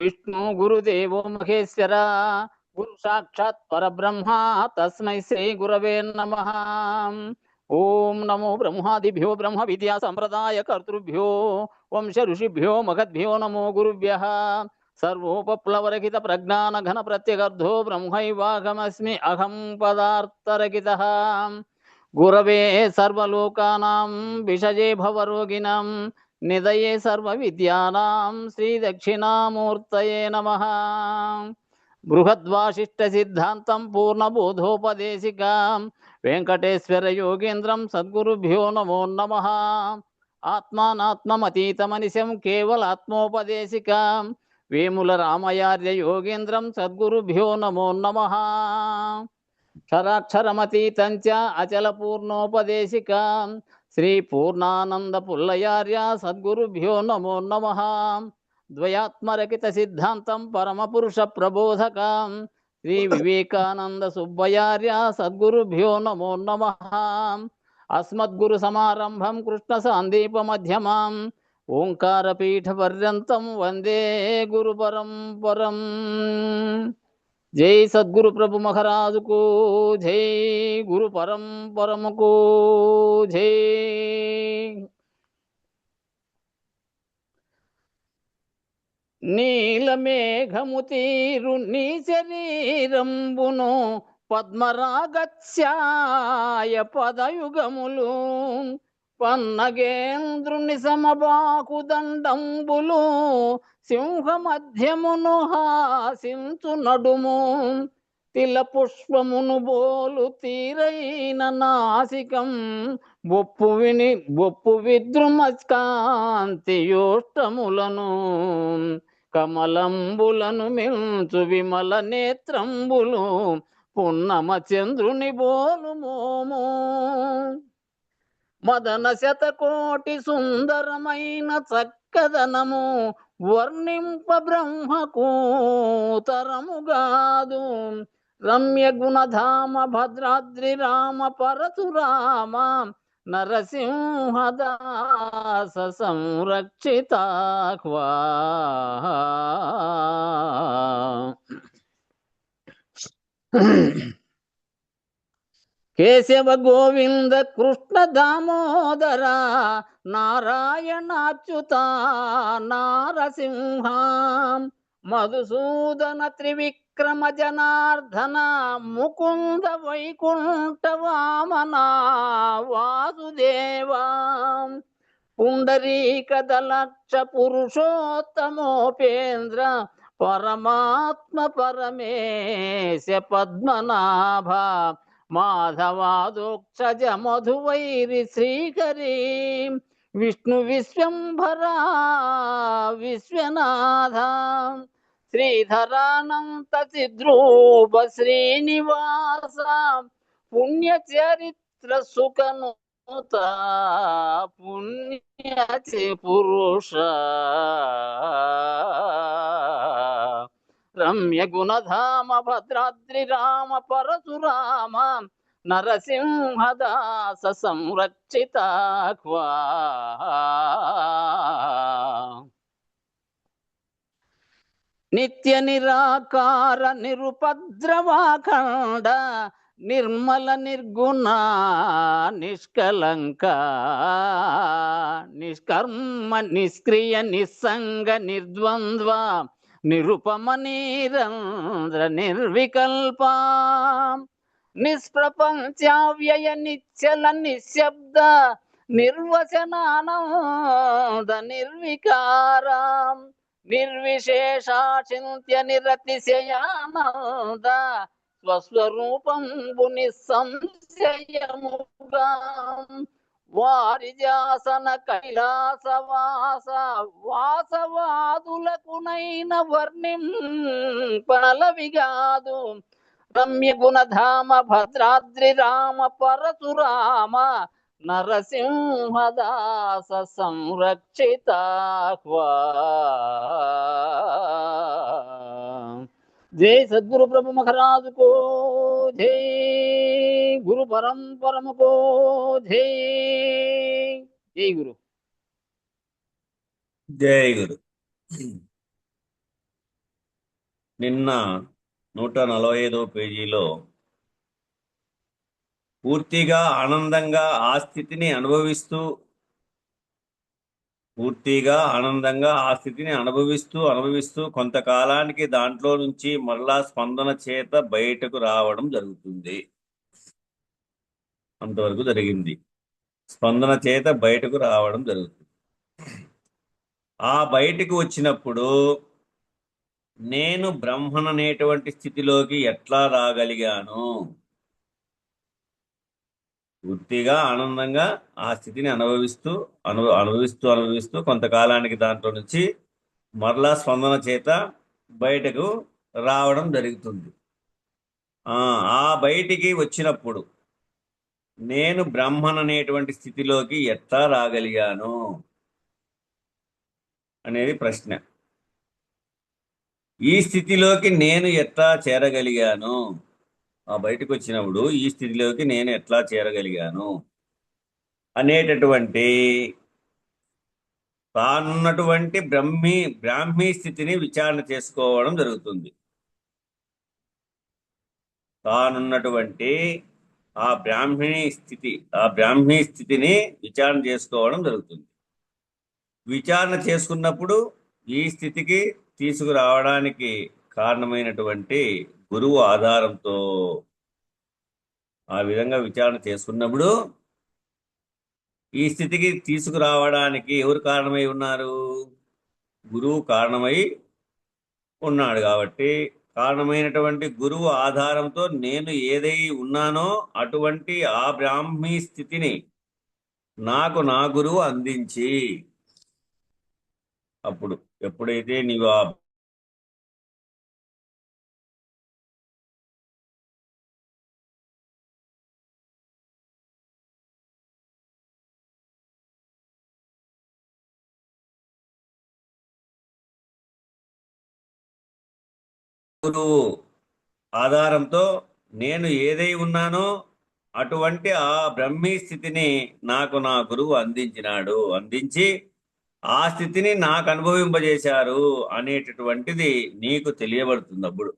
విష్ణు గురుదేవో మహేశ్వర గురు సాక్షాత్ పరబ్రహ్మ తస్మై శ్రీ గురవే నమః. ఓం నమో బ్రహ్మాదిభ్యో బ్రహ్మ విద్యా సంప్రదాయ కర్తృభ్యో వంశ ఋషిభ్యో మగద్భ్యో నమో గురుభ్యః. సర్వోపప్లవరహిత ప్రజ్ఞాన ఘన ప్రత్యగర్ధో బ్రహ్మైవాహమస్మి అహం పదార్థరహితః. గురవే సర్వలోకానాం విషజే భవరోగిణాం నిదయే సర్వ విద్యానాం శ్రీ దక్షిణామూర్తయే నమః. బృహద్వాసిష్ట సిద్ధాంతం పూర్ణబోధోపదేశికాం వెంకటేశ్వర యోగేంద్రం సద్గురుభ్యో నమో నమః. ఆత్మానాత్మమతీతమనిశం కేవలాత్మోపదేశికాం వేముల రామయార్య యోగేంద్రం సద్గురుభ్యో నమో నమః. క్షరాక్షరమతీతంచ అచల పూర్ణోపదేశికాం శ్రీ పూర్ణానంద పుల్లయార్య సద్గురుభ్యో నమో నమః. ద్వయాత్మరకిత సిద్ధాంతం పరమపురుష ప్రబోధకాం శ్రీ వివేకానంద సుబ్బయార్య సద్గురుభ్యో నమో నమః. అస్మద్గురు సమారంభం కృష్ణ సాందీప మధ్యమాం ఓంకార పీఠ పర్యంతం వందే గురు పరంపరం. జై సద్గురు ప్రభు మహారాజుకు జై, గురు పరంపరముకు జై. నీలమేఘము తీరు నీ శరీరంబును పద్మరాగత్యాయ పదయుగములు పన్నగేంద్రుని సమబాకు దండంబులు సింహ మధ్యమును హాసించు నడుము తిల పుష్పమును బోలు తీరైన నాసికం బొప్పు విద్రుమస్కాంతియోష్టములను కమలంబులను మించు విమల నేత్రంబులు పున్నమ చంద్రుని బోలు మోము మదన శతకోటి సుందరమైన చక్కదనము వర్ణింప బ్రహ్మకు తరముగాదు. రమ్య గుణధామ భద్రాద్రి రామ పరశురామ నరసింహదాస సంరక్షితాహ్వా. కేశవ గోవింద కృష్ణ దామోదర నారాయణాచ్యుత నారసింహ మధుసూదన త్రివిక్రమ జనార్దన ముకుంద వైకుంఠ వామన వాసుదేవా పుండరీక దళక్ష పురుషోత్తమోపేంద్ర పరమాత్మ పరమేశ పద్మనాభ మాధవాదోక్షజ మధువైరి శ్రీకరీ విష్ణు విశ్వంభరా విశ్వనాథ శ్రీధరానంత చిద్రూప శ్రీనివాస పుణ్యచరిత్ర సుఖనుత పుణ్య పురుష రమ్య గుణధామ భద్రాద్రి రామ పరశురామ నరసింహదాస సంరక్షితాహ్వా. నిత్య నిరాకార నిరుపద్రవాఖండ నిర్మల నిర్గుణ నిష్కలంక నిష్కర్మ నిష్క్రియ నిస్సంగ నిర్ద్వంద్వ నిరుపమ నిరంధ్ర నిర్వికల్ప నిష్ప్రపంచావ్యయ నిశ్చల నిశ్శబ్ద నిర్వచనానంద నిర్వికార నిర్విశేషాచింత్య నిరతిశయానంద స్వస్వరూపంబు నిస్సంశయముగా వారిజాసన కైలాసవాస వాసవాదులకునైన వర్ణింపనలవిగాదు. రమ్య గుణధామ భద్రాద్రి రామ పరశురామ నరసింహదాస సంరక్షితాహ్వా. జై సద్గురు ప్రభు మహారాజుకో జై, గురు పరంపరముకో జై. జై గురు. జై గురు. నిన్న 145వ పేజీలో పూర్తిగా ఆనందంగా ఆ స్థితిని అనుభవిస్తూ అనుభవిస్తూ కొంతకాలానికి దాంట్లో నుంచి మరలా స్పందన చేత బయటకు రావడం జరుగుతుంది. అంతవరకు జరిగింది. స్పందన చేత బయటకు రావడం జరుగుతుంది. ఆ బయటకు వచ్చినప్పుడు నేను బ్రహ్మననేటువంటి స్థితిలోకి ఎట్లా రాగలిగాను? పూర్తిగా ఆనందంగా ఆ స్థితిని అనుభవిస్తూ కొంతకాలానికి దాంట్లో నుంచి మరలా స్పందన చేత బయటకు రావడం జరుగుతుంది. ఆ బయటికి వచ్చినప్పుడు నేను బ్రహ్మన్ అనేటువంటి స్థితిలోకి ఎట్లా రాగలిగాను అనేది ప్రశ్న. ఈ స్థితిలోకి నేను ఎట్లా చేరగలిగాను? ఆ బయటకు వచ్చినప్పుడు ఈ స్థితిలోకి నేను ఎట్లా చేరగలిగాను అనేటటువంటి తానున్నటువంటి బ్రాహ్మీ స్థితిని విచారణ చేసుకోవడం జరుగుతుంది. తానున్నటువంటి ఆ బ్రాహ్మీ స్థితిని విచారణ చేసుకోవడం జరుగుతుంది. విచారణ చేసుకున్నప్పుడు ఈ స్థితికి తీసుకురావడానికి కారణమైనటువంటి గురువు ఆధారంతో ఆ విధంగా విచారణ చేసుకున్నప్పుడు ఈ స్థితికి తీసుకురావడానికి ఎవరు కారణమై ఉన్నారు? గురువు కారణమై ఉన్నాడు. కాబట్టి కారణమైనటువంటి గురువు ఆధారంతో నేను ఏదై ఉన్నానో అటువంటి ఆ బ్రాహ్మీ స్థితిని నాకు నా గురువు అందించి, అప్పుడు ఎప్పుడైతే నీవు ఆ గురువు ఆధారంతో నేను ఏదై ఉన్నానో అటువంటి ఆ బ్రహ్మీ స్థితిని నాకు నా గురువు అందించి ఆ స్థితిని నాకు అనుభవింపజేశారు అనేటటువంటిది నీకు తెలియబడుతుంది. అప్పుడు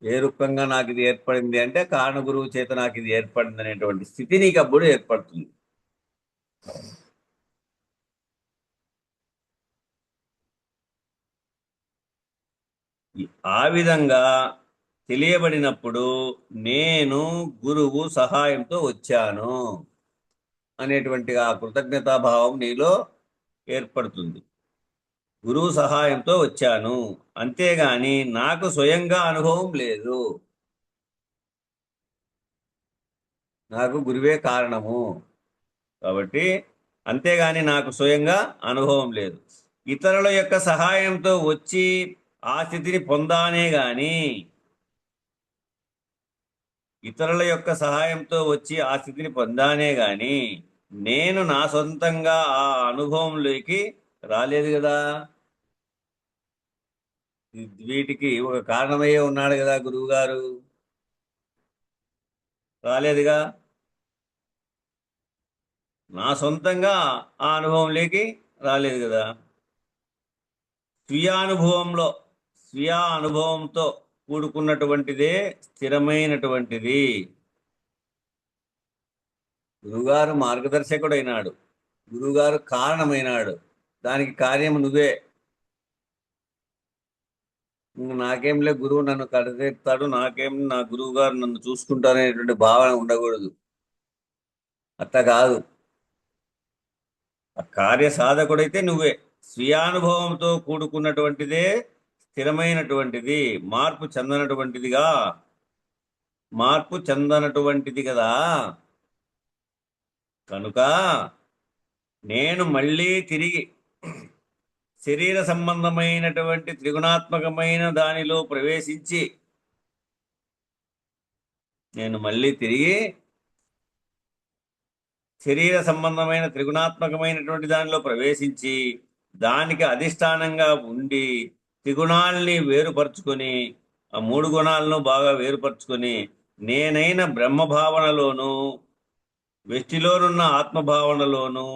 ఏ రూపంగా నాకు ఇది ఏర్పడింది అంటే కారణ గురువు చేత నాకు ఇది ఏర్పడింది అనేటువంటి స్థితి నీకు అప్పుడు ఏర్పడుతుంది. ఆ విధంగా తెలియబడినప్పుడు నేను గురువు సహాయంతో వచ్చాను అనేటువంటి ఆ కృతజ్ఞతాభావం నీలో ఏర్పడుతుంది. గురువు సహాయంతో వచ్చాను, అంతేగాని నాకు స్వయంగా అనుభవం లేదు. నాకు గురువే కారణము కాబట్టి, అంతేగాని నాకు స్వయంగా అనుభవం లేదు. ఇతరుల యొక్క సహాయంతో వచ్చి ఆ స్థితిని పొందానే గాని నేను నా సొంతంగా ఆ అనుభవంలోకి రాలేదు కదా. వీటికి ఒక కారణమయ్యే ఉన్నాడు కదా గురువు గారు. రాలేదుగా. నా సొంతంగా ఆ అనుభవంలోకి రాలేదు కదా. స్వీయ అనుభవంతో కూడుకున్నటువంటిదే స్థిరమైనటువంటిది. గురువుగారు మార్గదర్శకుడైనాడు, గురువుగారు కారణమైనాడు, దానికి కార్యం నువ్వే. నాకేంలే గురువు నన్ను కడతీస్తాడు, నా గురువు గారు నన్ను చూసుకుంటారనేటువంటి భావన ఉండకూడదు. అట్లా కాదు. ఆ కార్య సాధకుడైతే నువ్వే. స్వీయానుభవంతో కూడుకున్నటువంటిదే స్థిరమైనటువంటిది, మార్పు చెందనటువంటిది కదా. కనుక నేను మళ్ళీ తిరిగి శరీర సంబంధమైనటువంటి త్రిగుణాత్మకమైన దానిలో ప్రవేశించి శరీర సంబంధమైన త్రిగుణాత్మకమైనటువంటి దానిలో ప్రవేశించి దానికి అధిష్టానంగా ఉండి త్రిగుణాల్ని వేరుపరుచుకొని, ఆ మూడు గుణాలను బాగా వేరుపరుచుకొని నేనైన బ్రహ్మభావనలోను వెష్టిలోనున్న ఆత్మభావనలోను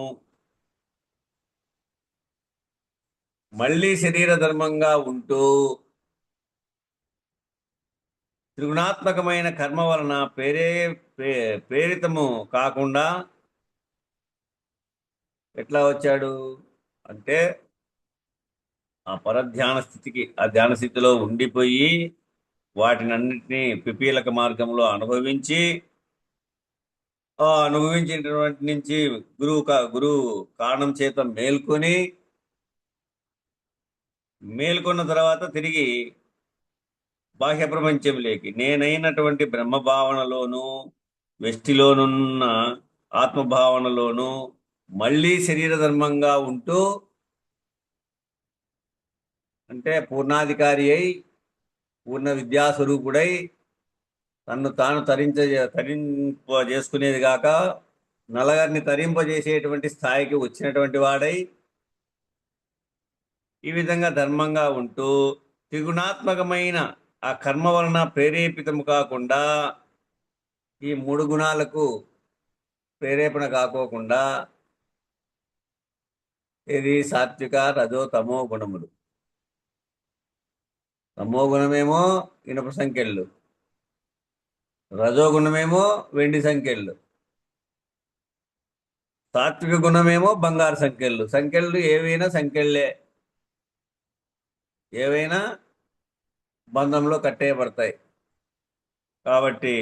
మళ్ళీ శరీర ధర్మంగా ఉంటూ త్రిగుణాత్మకమైన కర్మ వలన ప్రేరితము కాకుండా ఎట్లా వచ్చాడు అంటే ఆ పరధ్యాన స్థితికి, ఆ ధ్యాన స్థితిలో ఉండిపోయి వాటిని అన్నిటినీ పిపీలక మార్గంలో అనుభవించి, ఆ అనుభవించినటువంటి నుంచి గురువు కారణం చేత మేల్కొన్న తర్వాత తిరిగి బాహ్య ప్రపంచంలోకి నేనైనటువంటి బ్రహ్మభావనలోను, వెష్టిలోనున్న ఆత్మభావనలోను మళ్ళీ శరీర ధర్మంగా ఉంటూ, అంటే పూర్ణాధికారి అయి పూర్ణ విద్యాస్వరూపుడై తన్ను తాను తరింపజేసుకునేది గాక నలగరిని తరింపజేసేటువంటి స్థాయికి వచ్చినటువంటి వాడై ఈ విధంగా ధర్మంగా ఉంటూ త్రిగుణాత్మకమైన ఆ కర్మ వలన ప్రేరేపితము కాకుండా, ఈ మూడు గుణాలకు ప్రేరేపణ కాకోకుండా, ఇది సాత్విక రజో తమో గుణములు. తమో గుణమేమో ఇనుప సంఖ్యలు, రజోగుణమేమో వెండి సంఖ్యలు, సాత్విక గుణమేమో బంగారు సంఖ్యలు. సంఖ్యలు ఏవైనా సంఖ్యలే, ఏవైనా బంధంలో కట్టేయబడతాయి. కాబట్టి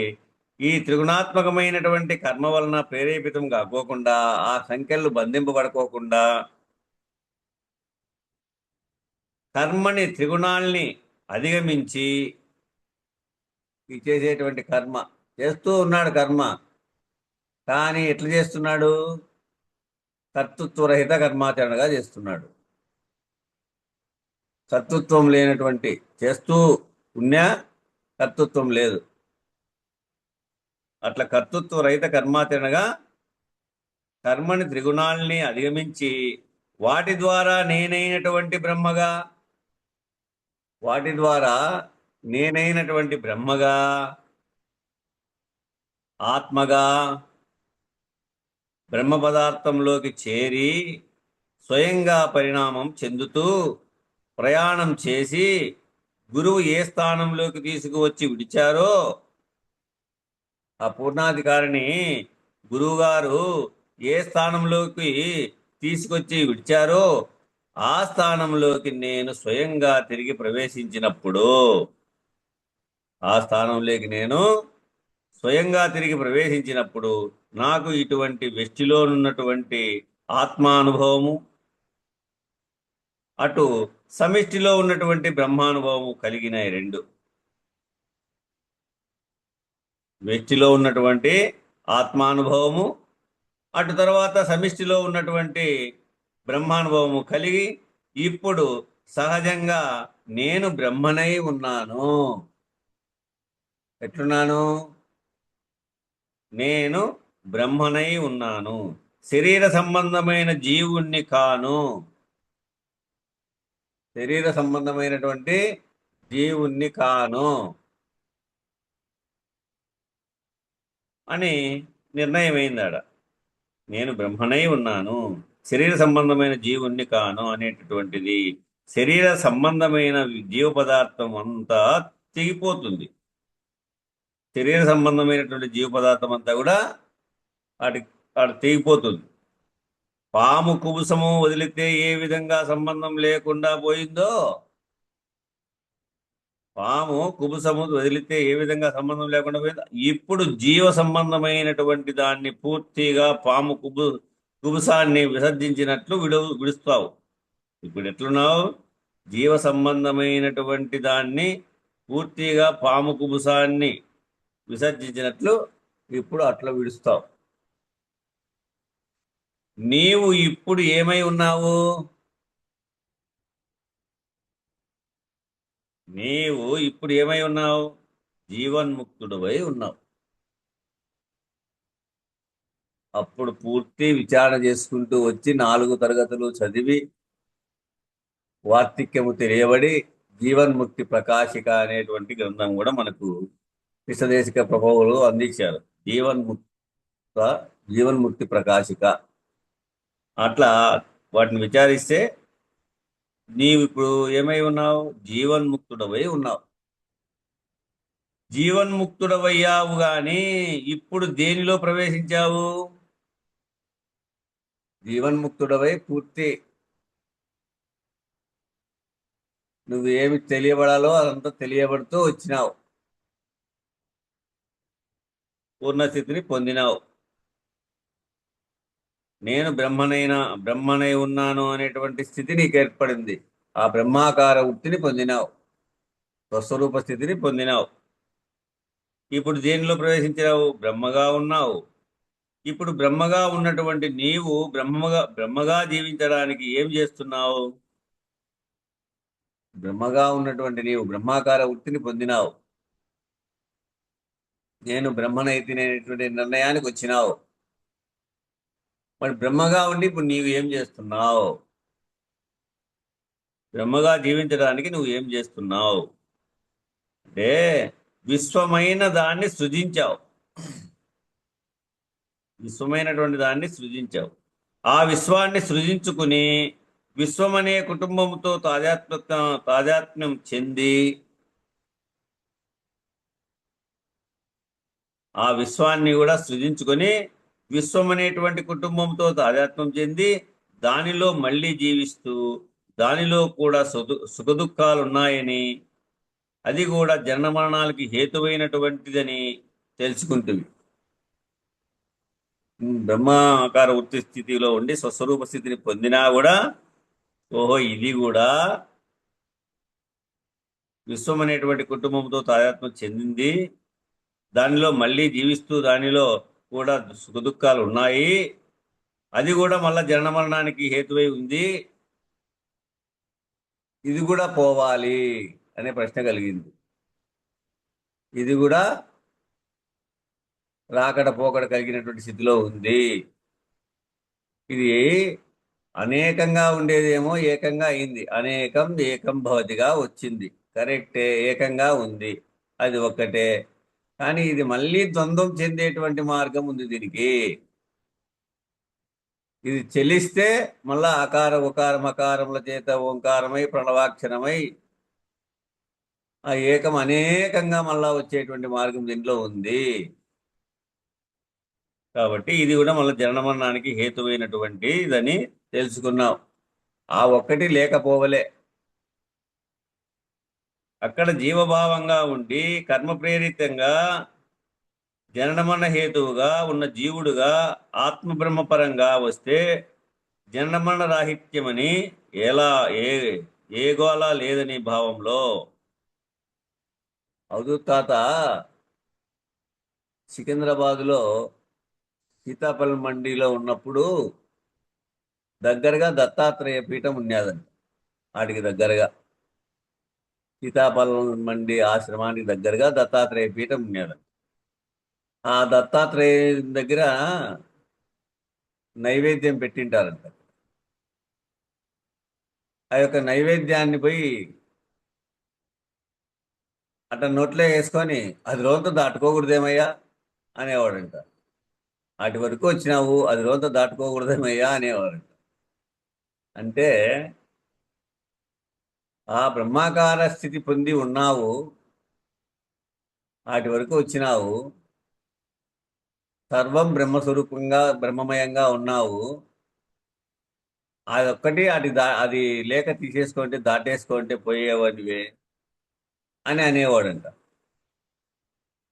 ఈ త్రిగుణాత్మకమైనటువంటి కర్మ వలన ప్రేరేపితం కాకోకుండా, ఆ సంఖ్యలు బంధింపబడుకోకుండా, కర్మని త్రిగుణాల్ని అధిగమించి చేసేటువంటి కర్మ చేస్తూ ఉన్నాడు. కర్మ కానీ ఎట్లా చేస్తున్నాడు? కర్తృత్వరహిత కర్మాచరణగా చేస్తున్నాడు. కర్తృత్వం లేనటువంటి చేస్తూ ఉన్నా కర్తృత్వం లేదు. అట్లా కర్తృత్వ రహిత కర్మాచరణగా కర్మని త్రిగుణాల్ని అధిగమించి వాటి ద్వారా నేనైనటువంటి బ్రహ్మగా, ఆత్మగా బ్రహ్మ పదార్థంలోకి చేరి స్వయంగా పరిణామం చెందుతూ ప్రయాణం చేసి గురువు ఏ స్థానంలోకి తీసుకువచ్చి విడిచారో, ఆ పూర్ణాధికారిని గురువుగారు ఏ స్థానంలోకి తీసుకొచ్చి విడిచారో ఆ స్థానంలోకి నేను స్వయంగా తిరిగి ప్రవేశించినప్పుడు, నాకు ఇటువంటి వ్యష్టిలోనున్నటువంటి ఆత్మానుభవము, అటు సమిష్టిలో ఉన్నటువంటి బ్రహ్మానుభవము కలిగినాయి. రెండు, వ్యష్టిలో ఉన్నటువంటి ఆత్మానుభవము, అటు తర్వాత సమిష్టిలో ఉన్నటువంటి బ్రహ్మానుభవము కలిగి ఇప్పుడు సహజంగా నేను బ్రహ్మనై ఉన్నాను. ఎట్లున్నాను? నేను బ్రహ్మనై ఉన్నాను. శరీర సంబంధమైన జీవుణ్ణి కాను. శరీర సంబంధమైనటువంటి జీవుణ్ణి కాను అని నిర్ణయమైందాడ. నేను బ్రహ్మనై ఉన్నాను, శరీర సంబంధమైన జీవుణ్ణి కాను అనేటటువంటిది శరీర సంబంధమైన జీవ పదార్థం అంతా తెగిపోతుంది. శరీర సంబంధమైనటువంటి జీవ పదార్థం అంతా కూడా అటు తెగిపోతుంది. పాము కుబుసము వదిలితే ఏ విధంగా సంబంధం లేకుండా పోయిందో, పాము కుబుసము వదిలితే ఏ విధంగా సంబంధం లేకుండా పోయిందో, ఇప్పుడు జీవ సంబంధమైనటువంటి దాన్ని పూర్తిగా పాము కుబుసాన్ని విసర్జించినట్లు విడుస్తావు. ఇప్పుడు ఎట్లున్నావు? జీవ సంబంధమైనటువంటి దాన్ని పూర్తిగా పాము కుబుసాన్ని విసర్జించినట్లు ఇప్పుడు అట్లా విడుస్తావు. నీవు ఇప్పుడు ఏమై ఉన్నావు? జీవన్ముక్తుడవై ఉన్నావు. అప్పుడు పూర్తి విచారణ చేసుకుంటూ వచ్చి 4 తరగతులు చదివి వార్తిక్యము తెలియబడి జీవన్ముక్తి ప్రకాశిక అనేటువంటి గ్రంథం కూడా మనకు విశ్వదేశిక ప్రభువులు అందించారు. జీవన్ముక్తి ప్రకాశిక. అట్లా వాటిని విచారిస్తే నీవు ఇప్పుడు ఏమై ఉన్నావు? జీవన్ముక్తుడవై ఉన్నావు. జీవన్ముక్తుడవయ్యావు గాని ఇప్పుడు దేనిలో ప్రవేశించావు? జీవన్ముక్తుడవై పూర్తి నువ్వు ఏమి తెలియబడాలో అదంతా తెలియబడుతూ వచ్చినావు, పూర్ణస్థితిని పొందినావు. నేను బ్రహ్మనై ఉన్నాను అనేటువంటి స్థితి నీకు ఏర్పడింది. ఆ బ్రహ్మాకార వృత్తిని పొందినావు, స్వస్వరూప స్థితిని పొందినావు. ఇప్పుడు దేనిలో ప్రవేశించినావు? బ్రహ్మగా ఉన్నావు. ఇప్పుడు బ్రహ్మగా ఉన్నటువంటి నీవు బ్రహ్మగా జీవించడానికి ఏం చేస్తున్నావు? బ్రహ్మగా ఉన్నటువంటి నీవు బ్రహ్మాకార వృత్తిని పొందినావు. నేను బ్రహ్మనైతినేటువంటి నిర్ణయానికి వచ్చినావు. మరి బ్రహ్మగా ఉండి ఇప్పుడు నీవు ఏం చేస్తున్నావు? బ్రహ్మగా జీవించడానికి నువ్వు ఏం చేస్తున్నావు అంటే విశ్వమైన దాన్ని సృజించావు. విశ్వమైనటువంటి దాన్ని సృజించావు. ఆ విశ్వాన్ని సృజించుకుని విశ్వమనే కుటుంబంతో తాదాత్మ్యం చెంది ఆ విశ్వాన్ని కూడా సృజించుకొని విశ్వం అనేటువంటి కుటుంబంతో తాదాత్మ్యం చెంది దానిలో మళ్ళీ జీవిస్తూ దానిలో కూడా సుఖదుఖాలు ఉన్నాయని, అది కూడా జనన మరణాలకి హేతువైనటువంటిదని తెలుసుకుంటుంది. బ్రహ్మాకార వృత్తి స్థితిలో ఉండి స్వస్వరూప స్థితిని పొందినా కూడా ఓహో ఇది కూడా విశ్వం అనేటువంటి కుటుంబంతో తాదాత్మ్యం చెందింది, దానిలో మళ్ళీ జీవిస్తూ దానిలో కూడా సుఖదుఖాలు ఉన్నాయి, అది కూడా మళ్ళా జనన మరణానికి హేతువై ఉంది, ఇది కూడా పోవాలి అనే ప్రశ్న కలిగింది. ఇది కూడా రాకడ పోకడ కలిగినటువంటి స్థితిలో ఉంది. ఇది అనేకంగా ఉండేదేమో ఏకంగా అయింది. అనేకం ఏకం భవతిగా వచ్చింది. కరెక్టే, ఏకంగా ఉంది, అది ఒక్కటే. కానీ ఇది మళ్ళీ ద్వంద్వం చెందేటువంటి మార్గం ఉంది దీనికి. ఇది చెలిస్తే మళ్ళా ఆకార ఉకార మకారముల చేత ఓంకారమై ప్రణవాక్షరమై ఆ ఏకం అనేకంగా మళ్ళా వచ్చేటువంటి మార్గం దీంట్లో ఉంది. కాబట్టి ఇది కూడా మళ్ళీ జనన మరణానికి హేతువైనటువంటి ఇదని తెలుసుకున్నాం. ఆ ఒక్కటి లేకపోవలే. అక్కడ జీవభావంగా ఉండి కర్మ ప్రేరితంగా జననమరణ హేతువుగా ఉన్న జీవుడుగా ఆత్మబ్రహ్మపరంగా వస్తే జననమరణ రాహిత్యమని ఎలా ఏ గోళ లేదని భావంలో అవధూత్ తాత సికింద్రాబాదులో సీతాఫలం మండిలో ఉన్నప్పుడు దగ్గరగా దత్తాత్రేయ పీఠం ఉన్నదంట. వాటికి దగ్గరగా సీతాఫలం మండి ఆశ్రమానికి దగ్గరగా దత్తాత్రేయ పీఠం ఉన్నదంట. ఆ దత్తాత్రేయ దగ్గర నైవేద్యం పెట్టింటారంట. ఆ యొక్క నైవేద్యాన్ని పోయి అట్ట నోట్లో వేసుకొని అది రోజంతా దాటుకోకూడదేమయ్యా అనేవాడంట. వాటి వరకు వచ్చినావు, అది రోజంతా దాటుకోకూడదేమయ్యా అనేవాడంట. అంటే ఆ బ్రహ్మాకార స్థితి పొంది ఉన్నావు, వాటి వరకు వచ్చినావు, సర్వం బ్రహ్మస్వరూపంగా బ్రహ్మమయంగా ఉన్నావు. అదొక్కటి అది లేక తీసేసుకుంటే దాటేసుకుంటే పోయేవనివే అని అనేవాడంట.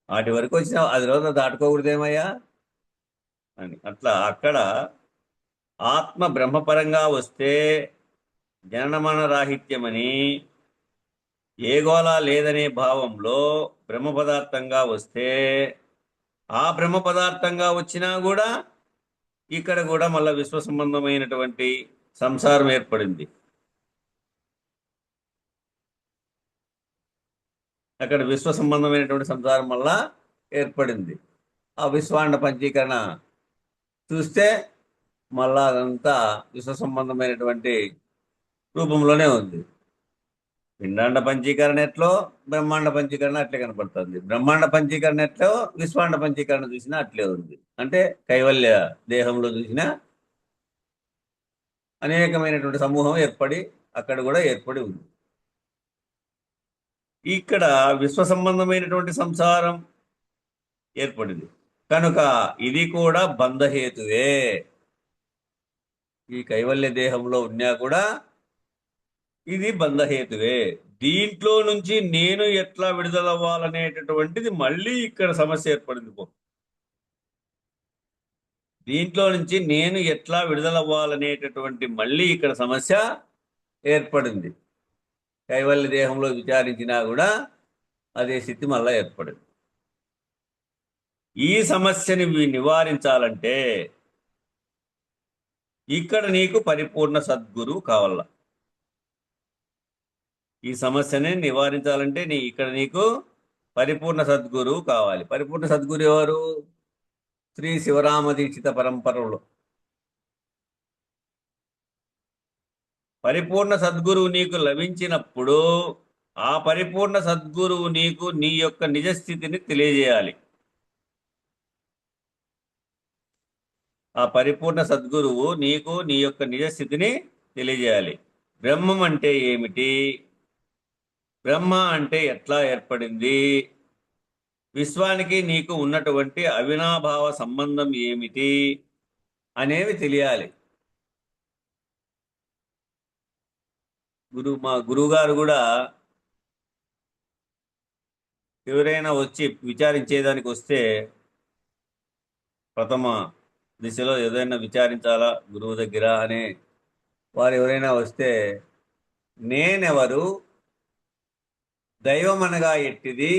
వాటి వరకు వచ్చినావు, అది రోజు దాటుకోకూడదేమయ్యా అని. అట్లా అక్కడ ఆత్మ బ్రహ్మపరంగా వస్తే జననమరణ రాహిత్యమని ఏ గోళ లేదనే భావంలో బ్రహ్మ పదార్థంగా వస్తే ఆ బ్రహ్మ పదార్థంగా వచ్చినా కూడా ఇక్కడ కూడా మళ్ళీ విశ్వ సంబంధమైనటువంటి సంసారం ఏర్పడింది. అక్కడ విశ్వ సంబంధమైనటువంటి సంసారం వల్ల ఏర్పడింది. ఆ విశ్వాండ పంచీకరణ చూస్తే మళ్ళా అదంతా విశ్వ సంబంధమైనటువంటి రూపంలోనే ఉంది. పిండాండ పంచీకరణ ఎట్లో బ్రహ్మాండ పంచీకరణ అట్లే కనపడుతుంది. బ్రహ్మాండ పంచీకరణ ఎట్లో విశ్వాండ పంచీకరణ చూసినా అట్లే ఉంది. అంటే కైవల్య దేహంలో చూసినా అనేకమైనటువంటి సమూహం ఏర్పడి అక్కడ కూడా ఏర్పడి ఉంది. ఇక్కడ విశ్వ సంబంధమైనటువంటి సంసారం ఏర్పడింది కనుక ఇది కూడా బంధహేతువే. ఈ కైవల్య దేహంలో ఉన్నా కూడా ఇది బంధహేతువే. దీంట్లో నుంచి నేను ఎట్లా విడుదలవ్వాలనేటటువంటిది మళ్ళీ ఇక్కడ సమస్య ఏర్పడింది. దీంట్లో నుంచి నేను ఎట్లా విడుదలవ్వాలనేటటువంటి మళ్ళీ ఇక్కడ సమస్య ఏర్పడింది. కైవల్య దేహంలో విచారించినా కూడా అదే స్థితి మళ్ళా ఏర్పడింది. ఈ సమస్యని నివారించాలంటే ఇక్కడ నీకు పరిపూర్ణ సద్గురువు కావాల. ఈ సమస్యని నివారించాలంటే ఇక్కడ నీకు పరిపూర్ణ సద్గురువు కావాలి. పరిపూర్ణ సద్గురు ఎవరు? శ్రీ శివరామ దీక్షిత పరంపరలో పరిపూర్ణ సద్గురువు నీకు లభించినప్పుడు ఆ పరిపూర్ణ సద్గురువు నీకు నీ యొక్క నిజస్థితిని తెలియజేయాలి. ఆ పరిపూర్ణ సద్గురువు నీకు నీ యొక్క నిజస్థితిని తెలియజేయాలి. బ్రహ్మం అంటే ఏమిటి? బ్రహ్మ అంటే ఎట్లా ఏర్పడింది? విశ్వానికి నీకు ఉన్నటువంటి అవినాభావ సంబంధం ఏమిటి అనేవి తెలియాలి. మా గురువుగారు కూడా ఎవరైనా వచ్చి విచారించేదానికి వస్తే ప్రథమ దిశలో ఏదైనా విచారించాలా గురువు దగ్గర అని వారు ఎవరైనా వస్తే నేనెవరు, దైవం అనగా ఎట్టిది,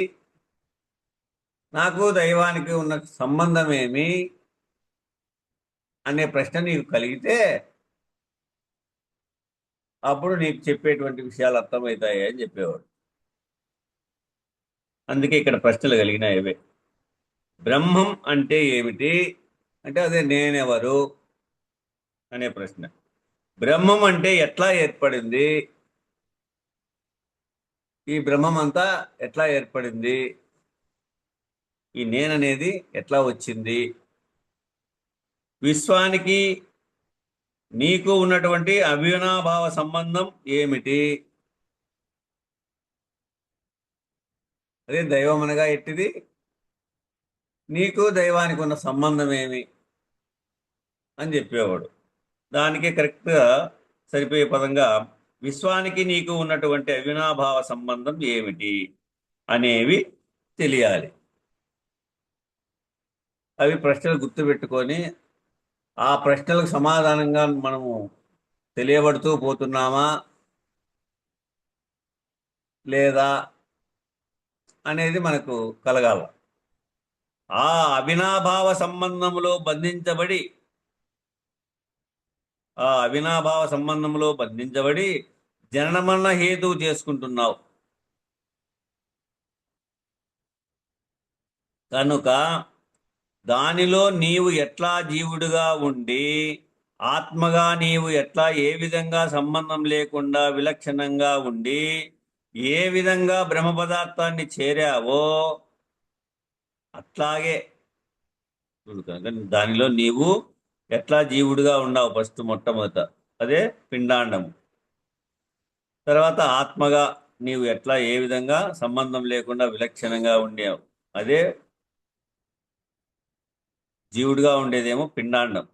నాకు దైవానికి ఉన్న సంబంధం ఏమి అనే ప్రశ్న నీకు కలిగితే అప్పుడు నీకు చెప్పేటువంటి విషయాలు అర్థమవుతాయి అని చెప్పేవాడు. అందుకే ఇక్కడ ప్రశ్నలు కలిగిన ఇవే. బ్రహ్మం అంటే ఏమిటి అంటే అదే నేనెవరు అనే ప్రశ్న. బ్రహ్మం అంటే ఎట్లా ఏర్పడింది, ఈ బ్రహ్మం అంతా ఎట్లా ఏర్పడింది, ఈ నేననేది ఎట్లా వచ్చింది, విశ్వానికి నీకు ఉన్నటువంటి అవినాభావ సంబంధం ఏమిటి, అదే దైవం అనగా ఎట్టిది, నీకు దైవానికి ఉన్న సంబంధం ఏమి అని చెప్పేవాడు. దానికి కరెక్ట్గా సరిపోయే పదంగా విశ్వానికి నీకు ఉన్నటువంటి అవినాభావ సంబంధం ఏమిటి అనేవి తెలియాలి. అవి ప్రశ్నలు గుర్తుపెట్టుకొని ఆ ప్రశ్నలకు సమాధానంగా మనము తెలియబడుతూ పోతున్నామా లేదా అనేది మనకు కలగాల. ఆ అవినాభావ సంబంధంలో బంధించబడి జననమరణ హేతువు చేసుకుంటున్నావు. కనుక దానిలో నీవు ఎట్లా జీవుడుగా ఉండి ఆత్మగా నీవు ఎట్లా ఏ విధంగా సంబంధం లేకుండా విలక్షణంగా ఉండి ఏ విధంగా బ్రహ్మ పదార్థాన్ని చేరావో అట్లాగే దానిలో నీవు ఎట్లా జీవుడుగా ఉన్నావు ఫస్ట్ మొట్టమొదట అదే పిండాండము. తర్వాత ఆత్మగా నీవు ఎట్లా ఏ విధంగా సంబంధం లేకుండా విలక్షణంగా ఉండేవు అదే జీవుడుగా ఉండేదేమో పిండాండం.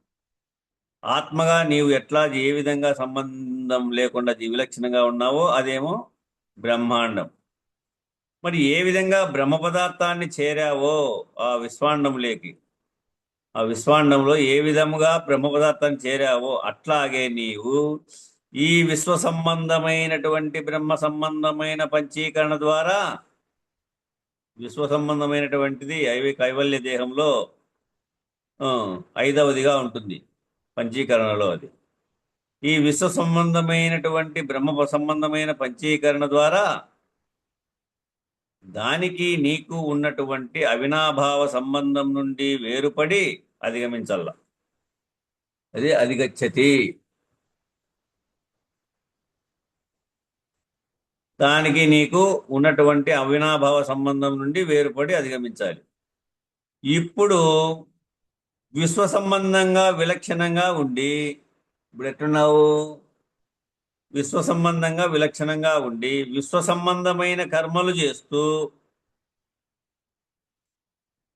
ఆత్మగా నీవు ఎట్లా ఏ విధంగా సంబంధం లేకుండా విలక్షణంగా ఉన్నావో అదేమో బ్రహ్మాండం. మరి ఏ విధంగా బ్రహ్మ పదార్థాన్ని చేరావో ఆ విశ్వాండంలో ఏ విధముగా బ్రహ్మ పదార్థాన్ని చేరావో అట్లాగే నీవు ఈ విశ్వ సంబంధమైనటువంటి బ్రహ్మ సంబంధమైన పంచీకరణ ద్వారా విశ్వ సంబంధమైనటువంటిది కైవల్య దేహంలో 5వదిగా ఉంటుంది పంచీకరణలో. అది ఈ విశ్వ సంబంధమైనటువంటి బ్రహ్మ సంబంధమైన పంచీకరణ ద్వారా దానికి నీకు ఉన్నటువంటి అవినాభావ సంబంధం నుండి వేరుపడి అధిగమించాల. అదే అధిగచ్చతి. దానికి నీకు ఉన్నటువంటి అవినాభావ సంబంధం నుండి వేరుపడి అధిగమించాలి. ఇప్పుడు విశ్వ సంబంధంగా విలక్షణంగా ఉండి ఇప్పుడు ఎట్టున్నావు? విశ్వ సంబంధంగా విలక్షణంగా ఉండి విశ్వ సంబంధమైన కర్మలు చేస్తూ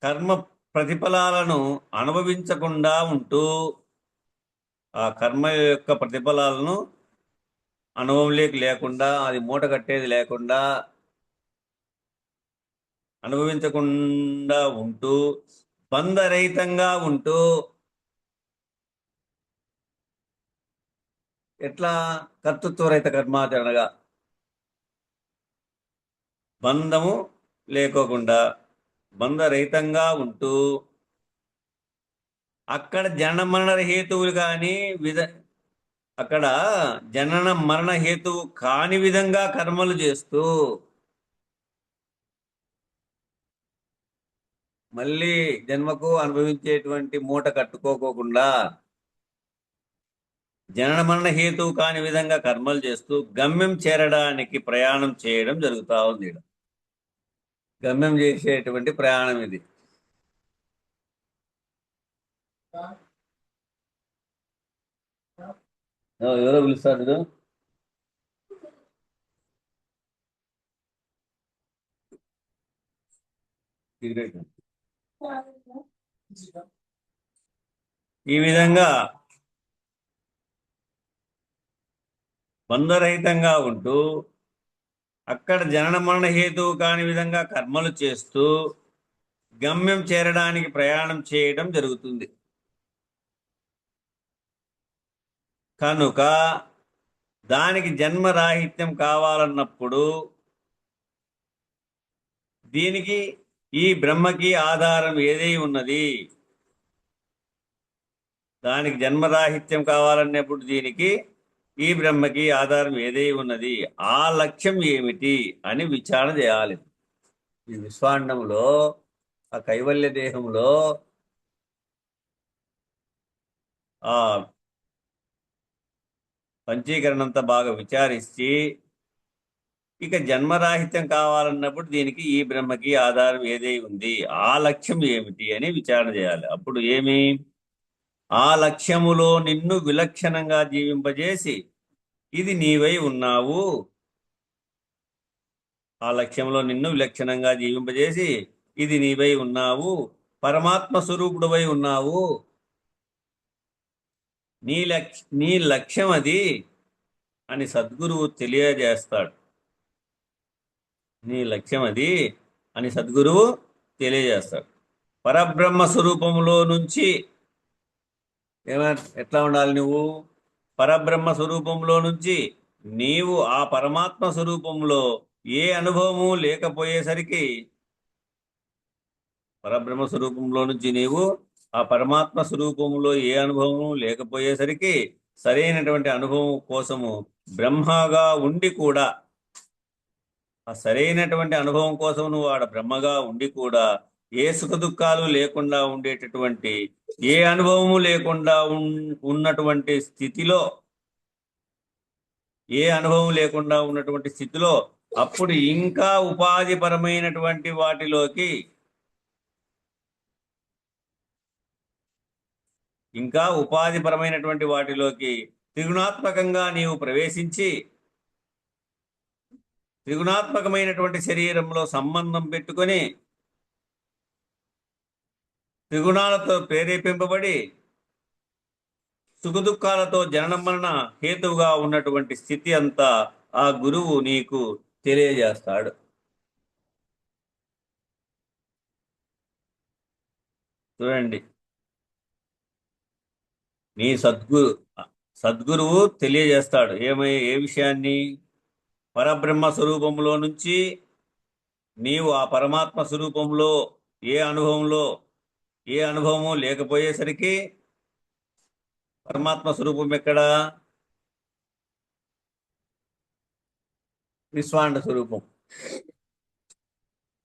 కర్మ ప్రతిఫలాలను అనుభవించకుండా ఉంటూ ఆ కర్మ యొక్క ప్రతిఫలాలను అనుభవంలోకి లేకుండా అది మూట కట్టేది లేకుండా అనుభవించకుండా ఉంటూ బంధరహితంగా ఉంటూ ఎట్లా కర్తృత్వరహిత కర్మాచరణగా బంధము లేకోకుండా బంధరహితంగా ఉంటూ అక్కడ జనన మరణ హేతువులు కానీ అక్కడ జనన మరణ హేతువు కాని విధంగా కర్మలు చేస్తూ మళ్ళీ జన్మకు అనుభవించేటువంటి మూట కట్టుకోకుండా జనన మరణ హేతువు కాని విధంగా కర్మలు చేస్తూ గమ్యం చేరడానికి ప్రయాణం చేయడం జరుగుతూ ఉంది. గమ్యం చేసేటువంటి ప్రయాణం ఇది. ఎవరో పిలుస్తారు. ఈ విధంగా బంధరహితంగా ఉంటూ అక్కడ జనన మరణ హేతువు కాని విధంగా కర్మలు చేస్తూ గమ్యం చేరడానికి ప్రయాణం చేయడం జరుగుతుంది. కనుక దానికి జన్మరాహిత్యం కావాలన్నప్పుడు దీనికి ఈ బ్రహ్మకి ఆధారం ఏదై ఉన్నది, దానికి జన్మరాహిత్యం కావాలన్నప్పుడు దీనికి ఈ బ్రహ్మకి ఆధారం ఏదై ఉన్నది, ఆ లక్ష్యం ఏమిటి అని విచారణ చేయాలి. ఈ విశ్వాండంలో ఆ కైవల్య దేహంలో ఆ పంచీకరణంతా బాగా విచారించి ఇక జన్మరాహిత్యం కావాలన్నప్పుడు దీనికి ఈ బ్రహ్మకి ఆధారం ఏదై ఉంది, ఆ లక్ష్యం ఏమిటి అని విచారణ చేయాలి. అప్పుడు ఏమి, ఆ లక్ష్యములో నిన్ను విలక్షణంగా జీవింపజేసి ఇది నీవై ఉన్నావు, ఆ లక్ష్యంలో నిన్ను విలక్షణంగా జీవింపజేసి ఇది నీవై ఉన్నావు, పరమాత్మ స్వరూపుడువై ఉన్నావు, నీ లక్ష్యం అది అని సద్గురువు తెలియజేస్తాడు. నీ లక్ష్యం అది అని సద్గురువు తెలియజేస్తాడు. పరబ్రహ్మ స్వరూపంలో నుంచి ఎట్లా ఉండాలి, నువ్వు పరబ్రహ్మ స్వరూపంలో నుంచి నీవు ఆ పరమాత్మ స్వరూపంలో ఏ అనుభవము లేకపోయేసరికి, పరబ్రహ్మ స్వరూపంలో నుంచి నీవు ఆ పరమాత్మ స్వరూపంలో ఏ అనుభవము లేకపోయేసరికి సరైనటువంటి అనుభవం కోసము బ్రహ్మగా ఉండి కూడా, ఆ సరైనటువంటి అనుభవం కోసం నువ్వు ఆడ బ్రహ్మగా ఉండి కూడా ఏ సుఖ దుఃఖాలు లేకుండా ఉండేటటువంటి, ఏ అనుభవము లేకుండా ఉన్నటువంటి స్థితిలో, ఏ అనుభవం లేకుండా ఉన్నటువంటి స్థితిలో అప్పుడు ఇంకా ఉపాధిపరమైనటువంటి వాటిలోకి, ఇంకా ఉపాధిపరమైనటువంటి వాటిలోకి త్రిగుణాత్మకంగా నీవు ప్రవేశించి త్రిగుణాత్మకమైనటువంటి శరీరంలో సంబంధం పెట్టుకొని త్రిగుణాలతో ప్రేరేపింపబడి సుఖదుఖాలతో జనన మరణ హేతువుగా ఉన్నటువంటి స్థితి అంతా ఆ గురువు నీకు తెలియజేస్తాడు. చూడండి, నీ సద్గురువు తెలియజేస్తాడు. ఏ విషయాన్ని, పరబ్రహ్మ స్వరూపంలో నుంచి నీవు ఆ పరమాత్మ స్వరూపంలో ఏ అనుభవము లేకపోయేసరికి, పరమాత్మ స్వరూపం ఎక్కడ, విశ్వాండ స్వరూపం.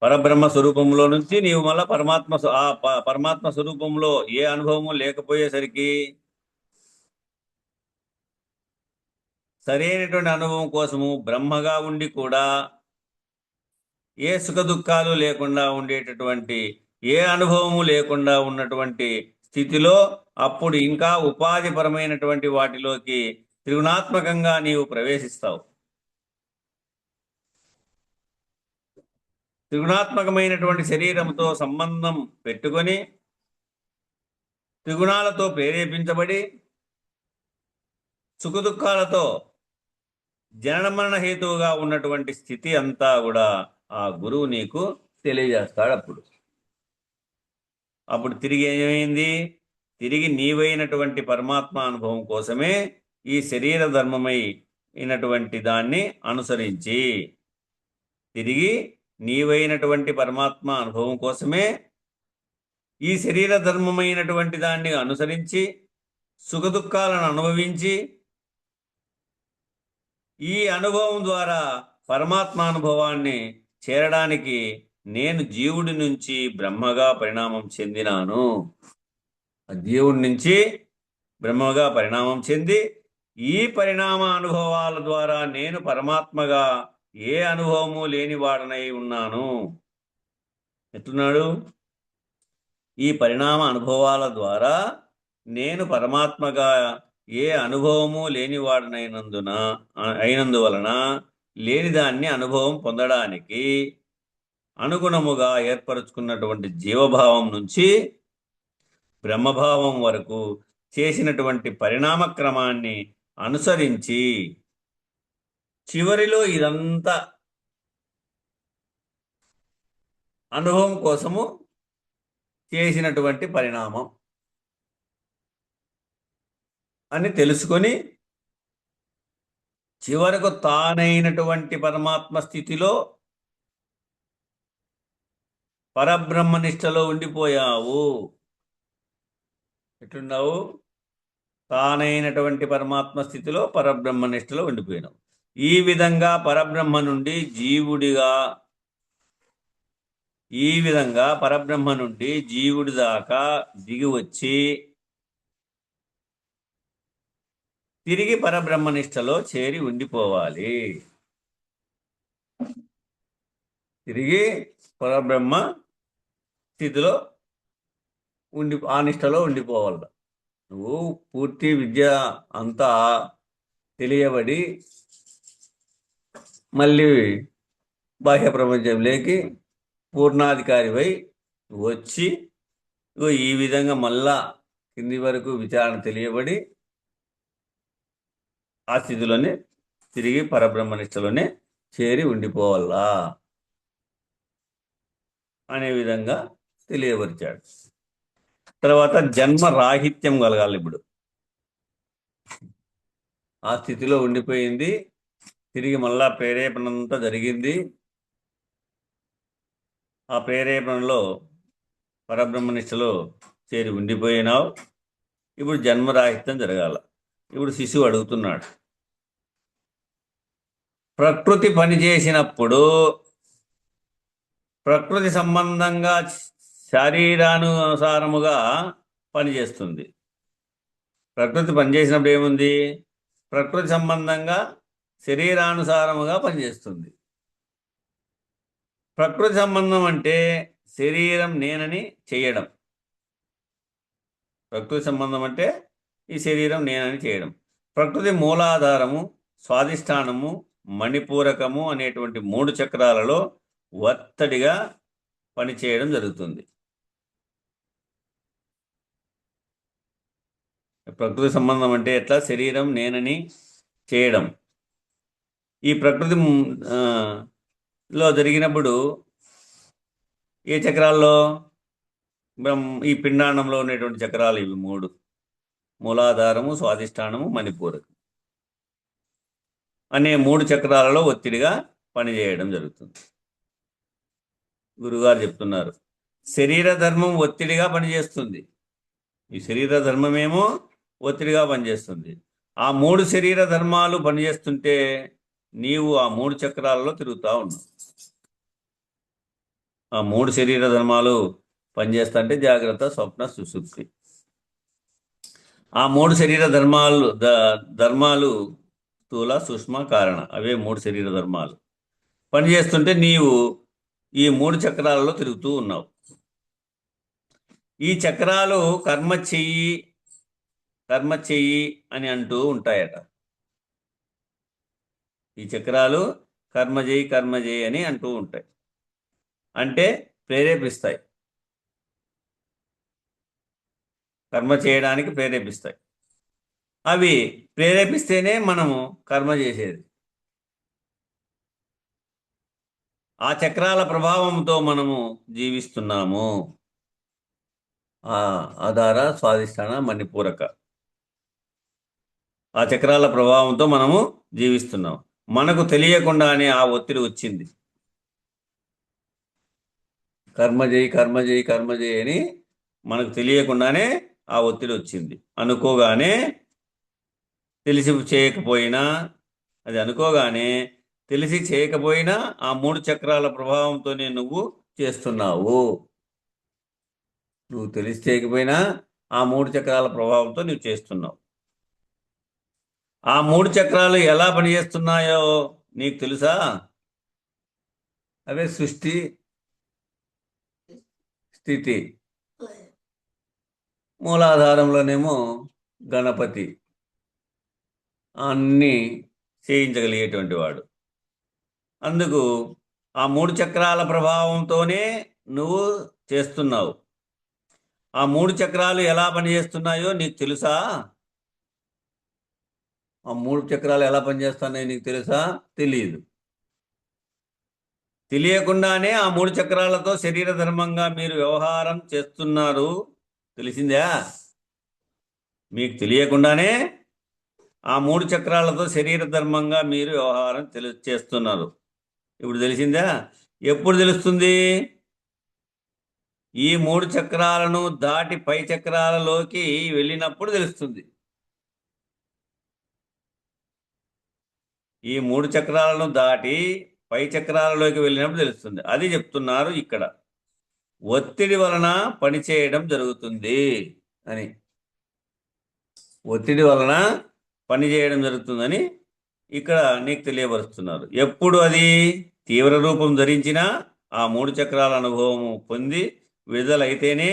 పరబ్రహ్మ స్వరూపంలో నుంచి నీవు మళ్ళా పరమాత్మ స్వరూపంలో ఏ అనుభవము లేకపోయేసరికి సరైనటువంటి అనుభవం కోసము బ్రహ్మగా ఉండి కూడా ఏ సుఖ దుఃఖాలు లేకుండా ఉండేటటువంటి, ఏ అనుభవము లేకుండా ఉన్నటువంటి స్థితిలో అప్పుడు ఇంకా ఉపాధిపరమైనటువంటి వాటిలోకి త్రిగుణాత్మకంగా నీవు ప్రవేశిస్తావు. త్రిగుణాత్మకమైనటువంటి శరీరంతో సంబంధం పెట్టుకొని త్రిగుణాలతో ప్రేరేపించబడి సుఖదుఖాలతో జనన హేతువుగా ఉన్నటువంటి స్థితి అంతా కూడా ఆ గురువు నీకు తెలియజేస్తాడు. అప్పుడు తిరిగి ఏమైంది? తిరిగి నీవైనటువంటి పరమాత్మ అనుభవం కోసమే ఈ శరీర ధర్మమైనటువంటి దాన్ని అనుసరించి, తిరిగి నీవైనటువంటి పరమాత్మ అనుభవం కోసమే ఈ శరీర ధర్మమైనటువంటి దాన్ని అనుసరించి సుఖదుఖాలను అనుభవించి ఈ అనుభవం ద్వారా పరమాత్మ అనుభవాన్ని చేరడానికి నేను జీవుడి నుంచి బ్రహ్మగా పరిణామం చెందినాను. జీవుడి నుంచి బ్రహ్మగా పరిణామం చెంది ఈ పరిణామ అనుభవాల ద్వారా నేను పరమాత్మగా ఏ అనుభవము లేనివాడనై ఉన్నాను. ఎట్లున్నాడు? ఈ పరిణామ అనుభవాల ద్వారా నేను పరమాత్మగా ఏ అనుభవము అయినందువలన లేనిదాన్ని అనుభవం పొందడానికి అనుగుణముగా ఏర్పరచుకున్నటువంటి జీవభావం నుంచి బ్రహ్మభావం వరకు చేసినటువంటి పరిణామ క్రమాన్ని అనుసరించి చివరిలో ఇదంతా అనుభవం కోసము చేసినటువంటి పరిణామం అని తెలుసుకొని చివరకు తానైనటువంటి పరమాత్మ స్థితిలో పరబ్రహ్మనిష్టలో ఉండిపోయావు. ఎట్లున్నావు? తానైనటువంటి పరమాత్మ స్థితిలో పరబ్రహ్మనిష్టలో ఉండిపోయినావు. ఈ విధంగా పరబ్రహ్మ నుండి జీవుడి దాకా దిగి వచ్చి తిరిగి పరబ్రహ్మనిష్టలో చేరి ఉండిపోవాలి. తిరిగి పరబ్రహ్మ స్థితిలో ఆ నిష్టలో ఉండిపోవాలి. నువ్వు పూర్తి విద్య అంతా తెలియబడి మళ్ళీ బాహ్య ప్రపంచంలోకి పూర్ణాధికారివై వచ్చి ఈ విధంగా మళ్ళా కింది వరకు విచారణ తెలియబడి ఆ స్థితిలోనే తిరిగి పరబ్రహ్మనిష్టలోనే చేరి ఉండిపోవాలా అనే విధంగా తెలియపరిచాడు. తర్వాత జన్మ రాహిత్యం కలగాలి. ఇప్పుడు ఆ స్థితిలో ఉండిపోయింది, తిరిగి మళ్ళా ప్రేరేపణ అంతా జరిగింది. ఆ ప్రేరేపణలో పరబ్రహ్మనిష్టలో చేరి ఉండిపోయినావు. ఇప్పుడు జన్మరాహిత్యం జరగాల. ఇప్పుడు శిశువు అడుగుతున్నాడు, ప్రకృతి పనిచేసినప్పుడు ప్రకృతి సంబంధంగా శరీరానుసారముగా పనిచేస్తుంది. ప్రకృతి పనిచేసినప్పుడు ఏముంది? ప్రకృతి సంబంధంగా శరీరానుసారముగా పనిచేస్తుంది. ప్రకృతి సంబంధం అంటే శరీరం నేనని చేయడం. ప్రకృతి సంబంధం అంటే ఈ శరీరం నేనని చేయడం. ప్రకృతి మూలాధారము, స్వాధిష్టానము, మణిపూరకము అనేటువంటి 3 చక్రాలలో ఒత్తడిగా పనిచేయడం జరుగుతుంది. ప్రకృతి సంబంధం అంటే ఎట్లా? శరీరం నేనని చేయడం. ఈ ప్రకృతి లో జరిగినప్పుడు ఏ చక్రాల్లో? ఈ పిండాండంలో ఉండేటువంటి చక్రాలు ఇవి 3: మూలాధారము, స్వాధిష్టానము, మణిపూరకం అనే 3 చక్రాలలో ఒత్తిడిగా పనిచేయడం జరుగుతుంది. గురుగారు చెప్తున్నారు, శరీర ధర్మం ఒత్తిడిగా పనిచేస్తుంది. ఈ శరీర ధర్మమేమో ఒత్తిడిగా పనిచేస్తుంది. ఆ 3 శరీర ధర్మాలు పనిచేస్తుంటే నీవు ఆ 3 చక్రాలలో తిరుగుతూ ఉన్నావు. ఆ 3 శరీర ధర్మాలు పనిచేస్తుంటే జాగ్రత్త, స్వప్న, సుషుప్తి. ఆ 3 శరీర ధర్మాలు స్థూల, సూక్ష్మ, కారణ, అవే 3 శరీర ధర్మాలు పనిచేస్తుంటే నీవు ఈ 3 చక్రాలలో తిరుగుతూ ఉన్నావు. ఈ చక్రాలు కర్మ చెయ్యి అని అంటూ ఉంటాయట. ఈ చక్రాలు కర్మ చేయి కర్మ చేయి అని అంటూ ఉంటాయి, అంటే ప్రేరేపిస్తాయి, కర్మ చేయడానికి ప్రేరేపిస్తాయి. అవి ప్రేరేపిస్తేనే మనము కర్మ చేసేది. ఆ చక్రాల ప్రభావంతో మనము జీవిస్తున్నాము. ఆధార, స్వాధిష్టాన, మణిపూరక, ఆ చక్రాల ప్రభావంతో మనము జీవిస్తున్నాం. మనకు తెలియకుండానే ఆ ఒత్తిడి వచ్చింది. కర్మ చేయి కర్మ చేయి కర్మ చేయి అని మనకు తెలియకుండానే ఆ ఒత్తిడి వచ్చింది. అనుకోగానే, తెలిసి చేయకపోయినా, అది అనుకోగానే తెలిసి చేయకపోయినా ఆ 3 చక్రాల ప్రభావంతోనే నువ్వు చేస్తున్నావు. నువ్వు తెలిసి చేయకపోయినా ఆ 3 చక్రాల ప్రభావంతో నువ్వు చేస్తున్నావు. ఆ 3 చక్రాలు ఎలా పనిచేస్తున్నాయో నీకు తెలుసా? అవే సృష్టి, స్థితి. మూలాధారంలోనేమో గణపతి, అన్నీ చేయించగలిగేటువంటి వాడు. అందుకు ఆ 3 చక్రాల ప్రభావంతోనే నువ్వు చేస్తున్నావు. ఆ 3 చక్రాలు ఎలా పనిచేస్తున్నాయో నీకు తెలుసా? ఆ 3 చక్రాలు ఎలా పనిచేస్తున్నాయో నీకు తెలుసా? తెలియదు. తెలియకుండానే ఆ 3 చక్రాలతో శరీర ధర్మంగా మీరు వ్యవహారం చేస్తున్నారు. తెలిసిందా? మీకు తెలియకుండానే ఆ 3 చక్రాలతో శరీర ధర్మంగా మీరు వ్యవహారం చేస్తున్నారు. ఇప్పుడు తెలిసిందా? ఎప్పుడు తెలుస్తుంది? ఈ 3 చక్రాలను దాటి పై చక్రాలలోకి వెళ్ళినప్పుడు తెలుస్తుంది. ఈ 3 చక్రాలను దాటి పై చక్రాలలోకి వెళ్ళినప్పుడు తెలుస్తుంది. అది చెప్తున్నారు ఇక్కడ. ఒత్తిడి వలన పనిచేయడం జరుగుతుంది అని. ఒత్తిడి వలన పనిచేయడం జరుగుతుందని ఇక్కడ నీకు తెలియపరుస్తున్నారు. ఎప్పుడు అది తీవ్ర రూపం ధరించినా ఆ 3 చక్రాల అనుభవం పొంది విడుదలైతేనే,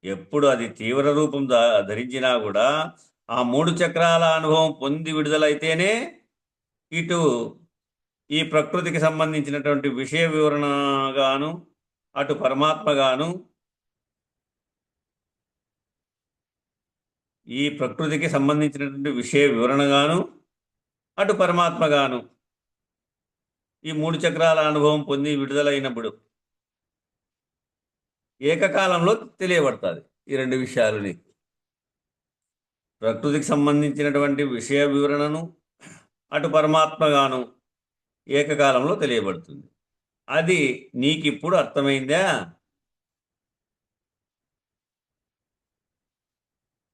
ఎప్పుడు అది తీవ్ర రూపం ధరించినా కూడా ఆ 3 చక్రాల అనుభవం పొంది విడుదలైతేనే ఇటు ఈ ప్రకృతికి సంబంధించినటువంటి విషయ వివరణగాను, అటు పరమాత్మగాను, ఈ ప్రకృతికి సంబంధించినటువంటి విషయ వివరణగాను, అటు పరమాత్మగాను ఈ 3 చక్రాల అనుభవం పొంది విడుదలైనప్పుడు ఏకకాలంలో తెలియబడుతుంది ఈ 2 విషయాలు నీకు. ప్రకృతికి సంబంధించినటువంటి విషయ వివరణను, అటు పరమాత్మగాను ఏకకాలంలో తెలియబడుతుంది. అది నీకిప్పుడు అర్థమైందా?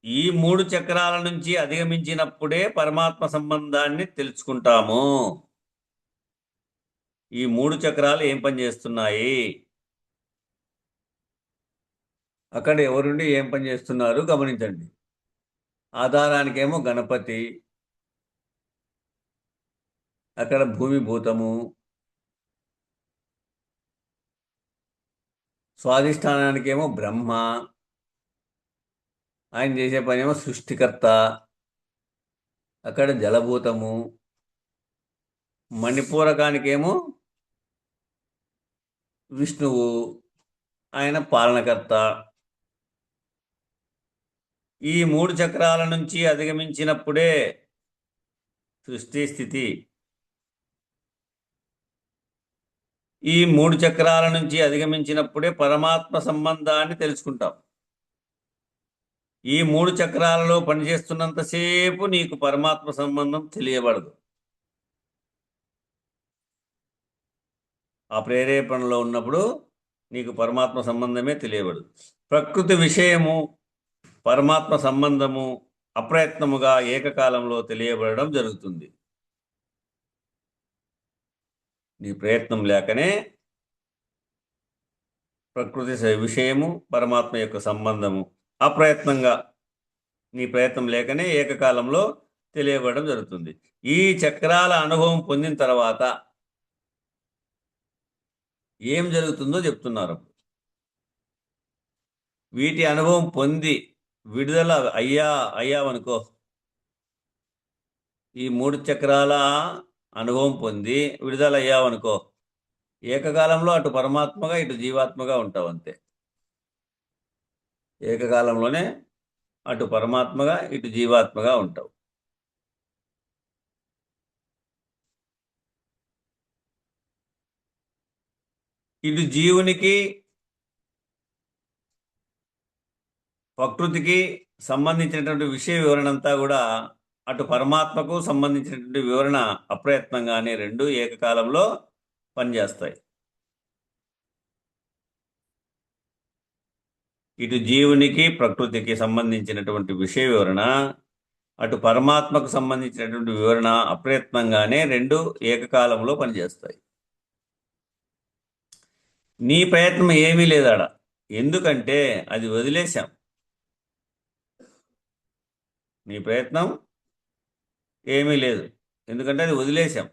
ఈ 3 చక్రాల నుంచి అధిగమించినప్పుడే పరమాత్మ సంబంధాన్ని తెలుసుకుంటాము. ఈ 3 చక్రాలు ఏం పని చేస్తున్నాయి, అక్కడ ఎవరుండి ఏం పని చేస్తున్నారు గమనించండి. ఆధారానికేమో గణపతి, అక్కడ భూమి భూతము. స్వాధిష్టానానికేమో బ్రహ్మ, ఆయన చేసే పని ఏమో సృష్టికర్త, అక్కడ జలభూతము. మణిపూరకానికేమో విష్ణువు, ఆయన పాలనకర్త. ఈ 3 చక్రాల నుంచి అధిగమించినప్పుడే సృష్టి, స్థితి. ఈ 3 చక్రాల నుంచి అధిగమించినప్పుడే పరమాత్మ సంబంధాన్ని తెలుసుకుంటాం. ఈ 3 చక్రాలలో పనిచేస్తున్నంతసేపు నీకు పరమాత్మ సంబంధం తెలియబడదు. ఆ ప్రేరేపణలో ఉన్నప్పుడు నీకు పరమాత్మ సంబంధమే తెలియబడదు. ప్రకృతి విషయము, పరమాత్మ సంబంధము అప్రయత్నముగా ఏకకాలంలో తెలియబడడం జరుగుతుంది. నీ ప్రయత్నం లేకనే ప్రకృతి విషయము, పరమాత్మ యొక్క సంబంధము అప్రయత్నంగా, నీ ప్రయత్నం లేకనే ఏకకాలంలో తెలియబడడం జరుగుతుంది. ఈ చక్రాల అనుభవం పొందిన తర్వాత ఏం జరుగుతుందో చెప్తున్నారు. వీటి అనుభవం పొంది విడుదల అయ్యావనుకో, ఈ 3 చక్రాల అనుభవం పొంది విడుదలయ్యావనుకో, ఏకకాలంలో అటు పరమాత్మగా ఇటు జీవాత్మగా ఉంటావు అంతే. ఏకకాలంలోనే అటు పరమాత్మగా ఇటు జీవాత్మగా ఉంటావు. ఇటు జీవునికి ప్రకృతికి సంబంధించినటువంటి విషయ వివరణ అంతా కూడా అటు పరమాత్మకు సంబంధించినటువంటి వివరణ అప్రయత్నంగానే రెండు ఏకకాలంలో పనిచేస్తాయి. ఇటు జీవునికి ప్రకృతికి సంబంధించినటువంటి విషయ వివరణ, అటు పరమాత్మకు సంబంధించినటువంటి వివరణ అప్రయత్నంగానే రెండు ఏకకాలంలో పనిచేస్తాయి. నీ ప్రయత్నం ఏమీ లేదాడ, ఎందుకంటే అది వదిలేశాం. నీ ప్రయత్నం ఏమీ లేదు, ఎందుకంటే అది వదిలేశాం.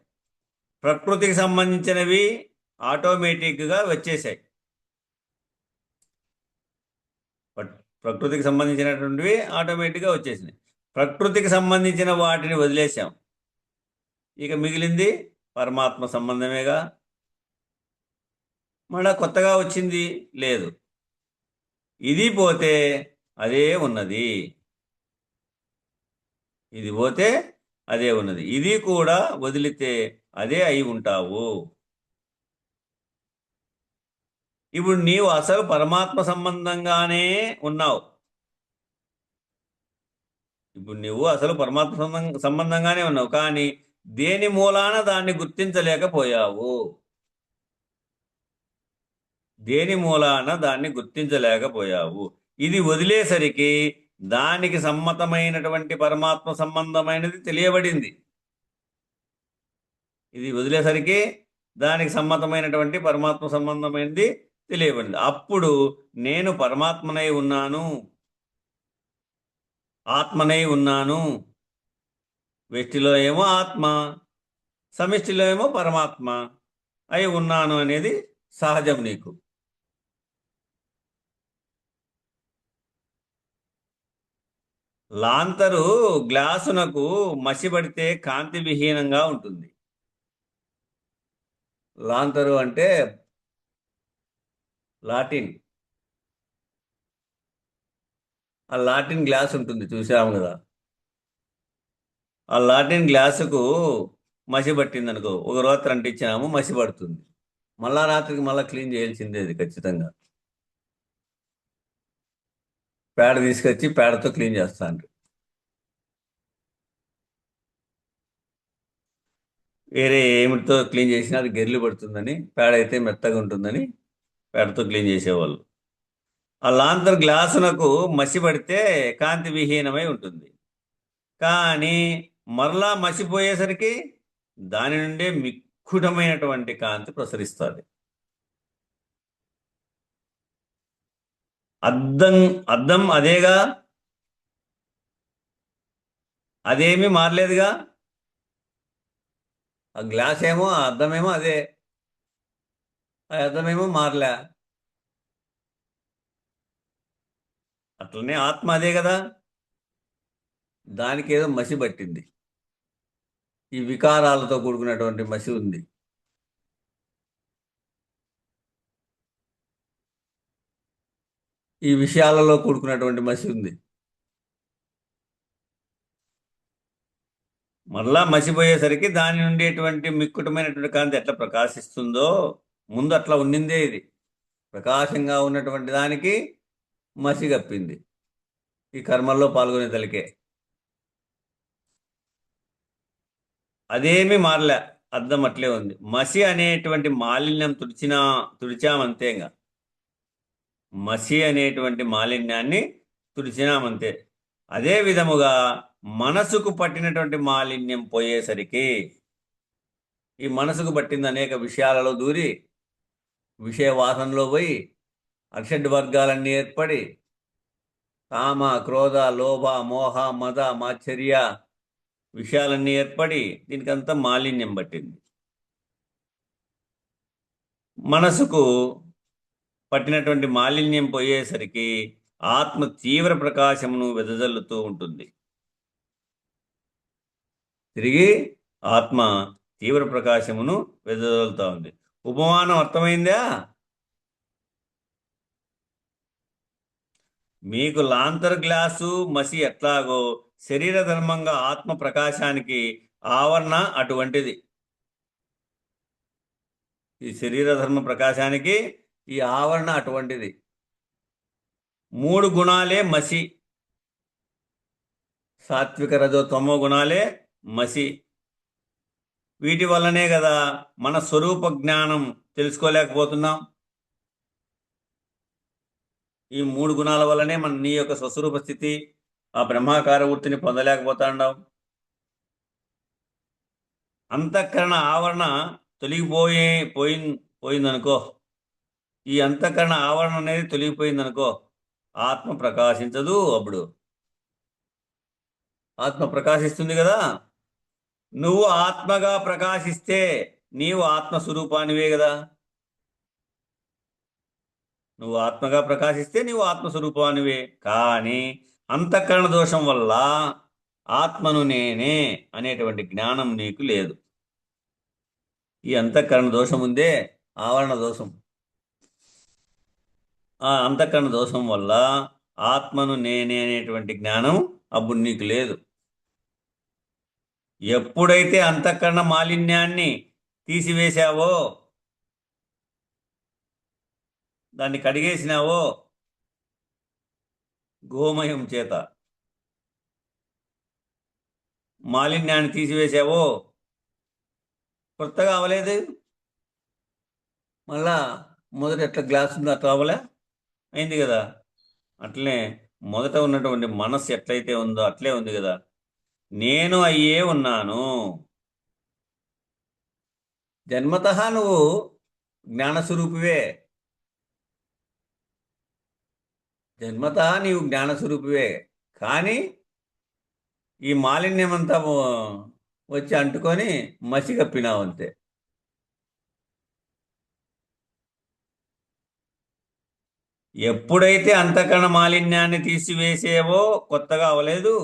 ప్రకృతికి సంబంధించినవి ఆటోమేటిక్గా వచ్చేసాయి. ప్రకృతికి సంబంధించినటువంటివి ఆటోమేటిక్గా వచ్చేసినాయి. ప్రకృతికి సంబంధించిన వాటిని వదిలేశాం, ఇక మిగిలింది పరమాత్మ సంబంధమేగా. మళ్ళా కొత్తగా వచ్చింది లేదు. ఇది పోతే అదే ఉన్నది, ఇది పోతే అదే ఉన్నది. ఇది కూడా వదిలితే అదే అయి ఉంటావు. ఇప్పుడు నీవు అసలు పరమాత్మ సంబంధంగానే ఉన్నావు. ఇప్పుడు నువ్వు అసలు పరమాత్మ సంబంధంగానే ఉన్నావు, కానీ దేని మూలాన దాన్ని గుర్తించలేకపోయావు. దేని మూలాన దాన్ని గుర్తించలేకపోయావు. ఇది వదిలేసరికి దానికి సమ్మతమైనటువంటి పరమాత్మ సంబంధమైనది తెలియబడింది. ఇది వదిలేసరికి దానికి సమ్మతమైనటువంటి పరమాత్మ సంబంధమైనది తెలియబడింది. అప్పుడు నేను పరమాత్మనై ఉన్నాను, ఆత్మనై ఉన్నాను. వ్యష్టిలో ఏమో ఆత్మ, సమిష్టిలో ఏమో పరమాత్మ అయి ఉన్నాను అనేది సహజం నీకు. లాంతరు గ్లాసునకు మసిబడితే కాంతి విహీనంగా ఉంటుంది. లాంతరు అంటే లాటిన్. ఆ లాటిన్ గ్లాస్ ఉంటుంది, చూసాము కదా. ఆ లాటిన్ గ్లాసుకు మసి పట్టింది అనుకో, ఒక రాత్రి అంటించినాము, మసి పడుతుంది. మళ్ళా రాత్రికి మళ్ళీ క్లీన్ చేయాల్సిందే అది ఖచ్చితంగా. పేడ తీసుకొచ్చి పేడతో క్లీన్ చేస్తాను. వేరే ఏమిటితో క్లీన్ చేసినా అది గెర్లు పడుతుందని, పేడ అయితే మెత్తగా ఉంటుందని పేడతో క్లీన్ చేసేవాళ్ళు. ఆ లాంతర్ గ్లాసునకు మసి పడితే కాంతి విహీనమై ఉంటుంది. కానీ మరలా మసిపోయేసరికి దాని నుండే మిక్కుటమైనటువంటి కాంతి ప్రసరిస్తుంది. అద్దం అదేగా, అదేమీ మారలేదుగా. ఆ గ్లాస్ ఏమో, ఆ అద్దమేమో అదే, ఆ అద్దమేమో మారలే. అట్లనే ఆత్మ అదే కదా, దానికి ఏదో మసి పట్టింది. ఈ వికారాలతో కూడుకున్నటువంటి మసి ఉంది. ఈ విషయాలలో కూడుకున్నటువంటి మసి ఉంది. మరలా మసిపోయేసరికి దాని నుండేటువంటి మిక్కుటమైనటువంటి కాంతి ఎట్లా ప్రకాశిస్తుందో, ముందు అట్లా ఉన్నిందే. ఇది ప్రకాశంగా ఉన్నటువంటి దానికి మసి కప్పింది. ఈ కర్మల్లో పాల్గొనే తలికే అదేమీ మారలే, అర్థం అట్లే ఉంది. మసి అనేటువంటి మాలిన్యం తుడిచామంతేగా. మసి అనేటువంటి మాలిన్యాన్ని తుడిచినామంతే. అదే విధముగా మనసుకు పట్టినటువంటి మాలిన్యం పోయేసరికి, ఈ మనసుకు పట్టింది అనేక విషయాలలో దూరి విషయ వాసనలో పోయి అషడ్ వర్గాలన్నీ ఏర్పడి కామ, క్రోధ, లోభ, మోహ, మద, మాత్సర్య విషయాలన్నీ ఏర్పడి దీనికంతా మాలిన్యం పట్టింది. మనసుకు పట్టినటువంటి మాలిన్యం పోయేసరికి ఆత్మ తీవ్ర ప్రకాశమును వెదజల్లుతూ ఉంటుంది. తిరిగి ఆత్మ తీవ్ర ప్రకాశమును వెదజల్లుతా ఉంది. ఉపమానం అర్థమైందా? మీకు లాంతర్ గ్లాసు మసి ఎట్లాగో శరీర ధర్మంగా ఆత్మ ప్రకాశానికి ఆవరణ అటువంటిది. ఈ శరీర ధర్మ ప్రకాశానికి ఈ ఆవరణ అటువంటిది. 3 గుణాలే మసి, సాత్విక రజో తమో గుణాలే మసి. వీటి వల్లనే కదా మన స్వరూప జ్ఞానం తెలుసుకోలేకపోతున్నాం. ఈ 3 గుణాల వల్లనే మన నీ యొక్క స్వస్వరూప స్థితి, ఆ బ్రహ్మాకార వృత్తిని పొందలేకపోతాండాం. అంతఃకరణ ఆవరణ పోయిందనుకో, ఈ అంతఃకరణ ఆవరణ అనేది తొలగిపోయిందనుకో, ఆత్మ ప్రకాశించదు. అప్పుడు ఆత్మ ప్రకాశిస్తుంది కదా. నువ్వు ఆత్మగా ప్రకాశిస్తే నీవు ఆత్మస్వరూపానివే కదా. నువ్వు ఆత్మగా ప్రకాశిస్తే నీవు ఆత్మస్వరూపానివే. కానీ అంతఃకరణ దోషం వల్ల ఆత్మను నేనే అనేటువంటి జ్ఞానం నీకు లేదు. ఈ అంతఃకరణ దోషం ఉందే, ఆవరణ దోషం. ఆ అంతఃకరణ దోషం వల్ల ఆత్మను నేనే అనేటువంటి జ్ఞానం అప్పుడు నీకు లేదు. ఎప్పుడైతే అంతఃకరణ మాలిన్యాన్ని తీసివేశావో, దాన్ని కడిగేసినావో గోమయం చేత, మాలిన్యాన్ని తీసివేశావో, కొత్తగా అవ్వలేదు. మళ్ళా మొదట ఎట్లా గ్లాస్ ఉందో అట్లా అవ్వలే, అయింది కదా. అట్లనే మొదట ఉన్నటువంటి మనస్సు ఎట్లయితే ఉందో అట్లే ఉంది కదా. నేను అయ్యే ఉన్నాను. జన్మతః నువ్వు జ్ఞానస్వరూపివే. జన్మతః నీవు జ్ఞానస్వరూపివే. కానీ ఈ మాలిన్యమంతా వచ్చి అంటుకొని మసి కప్పినావు అంతే. ఎప్పుడైతే అంతఃకరణ మాలిన్యాన్ని తీసివేసేవో కొత్తగా అవలేదు.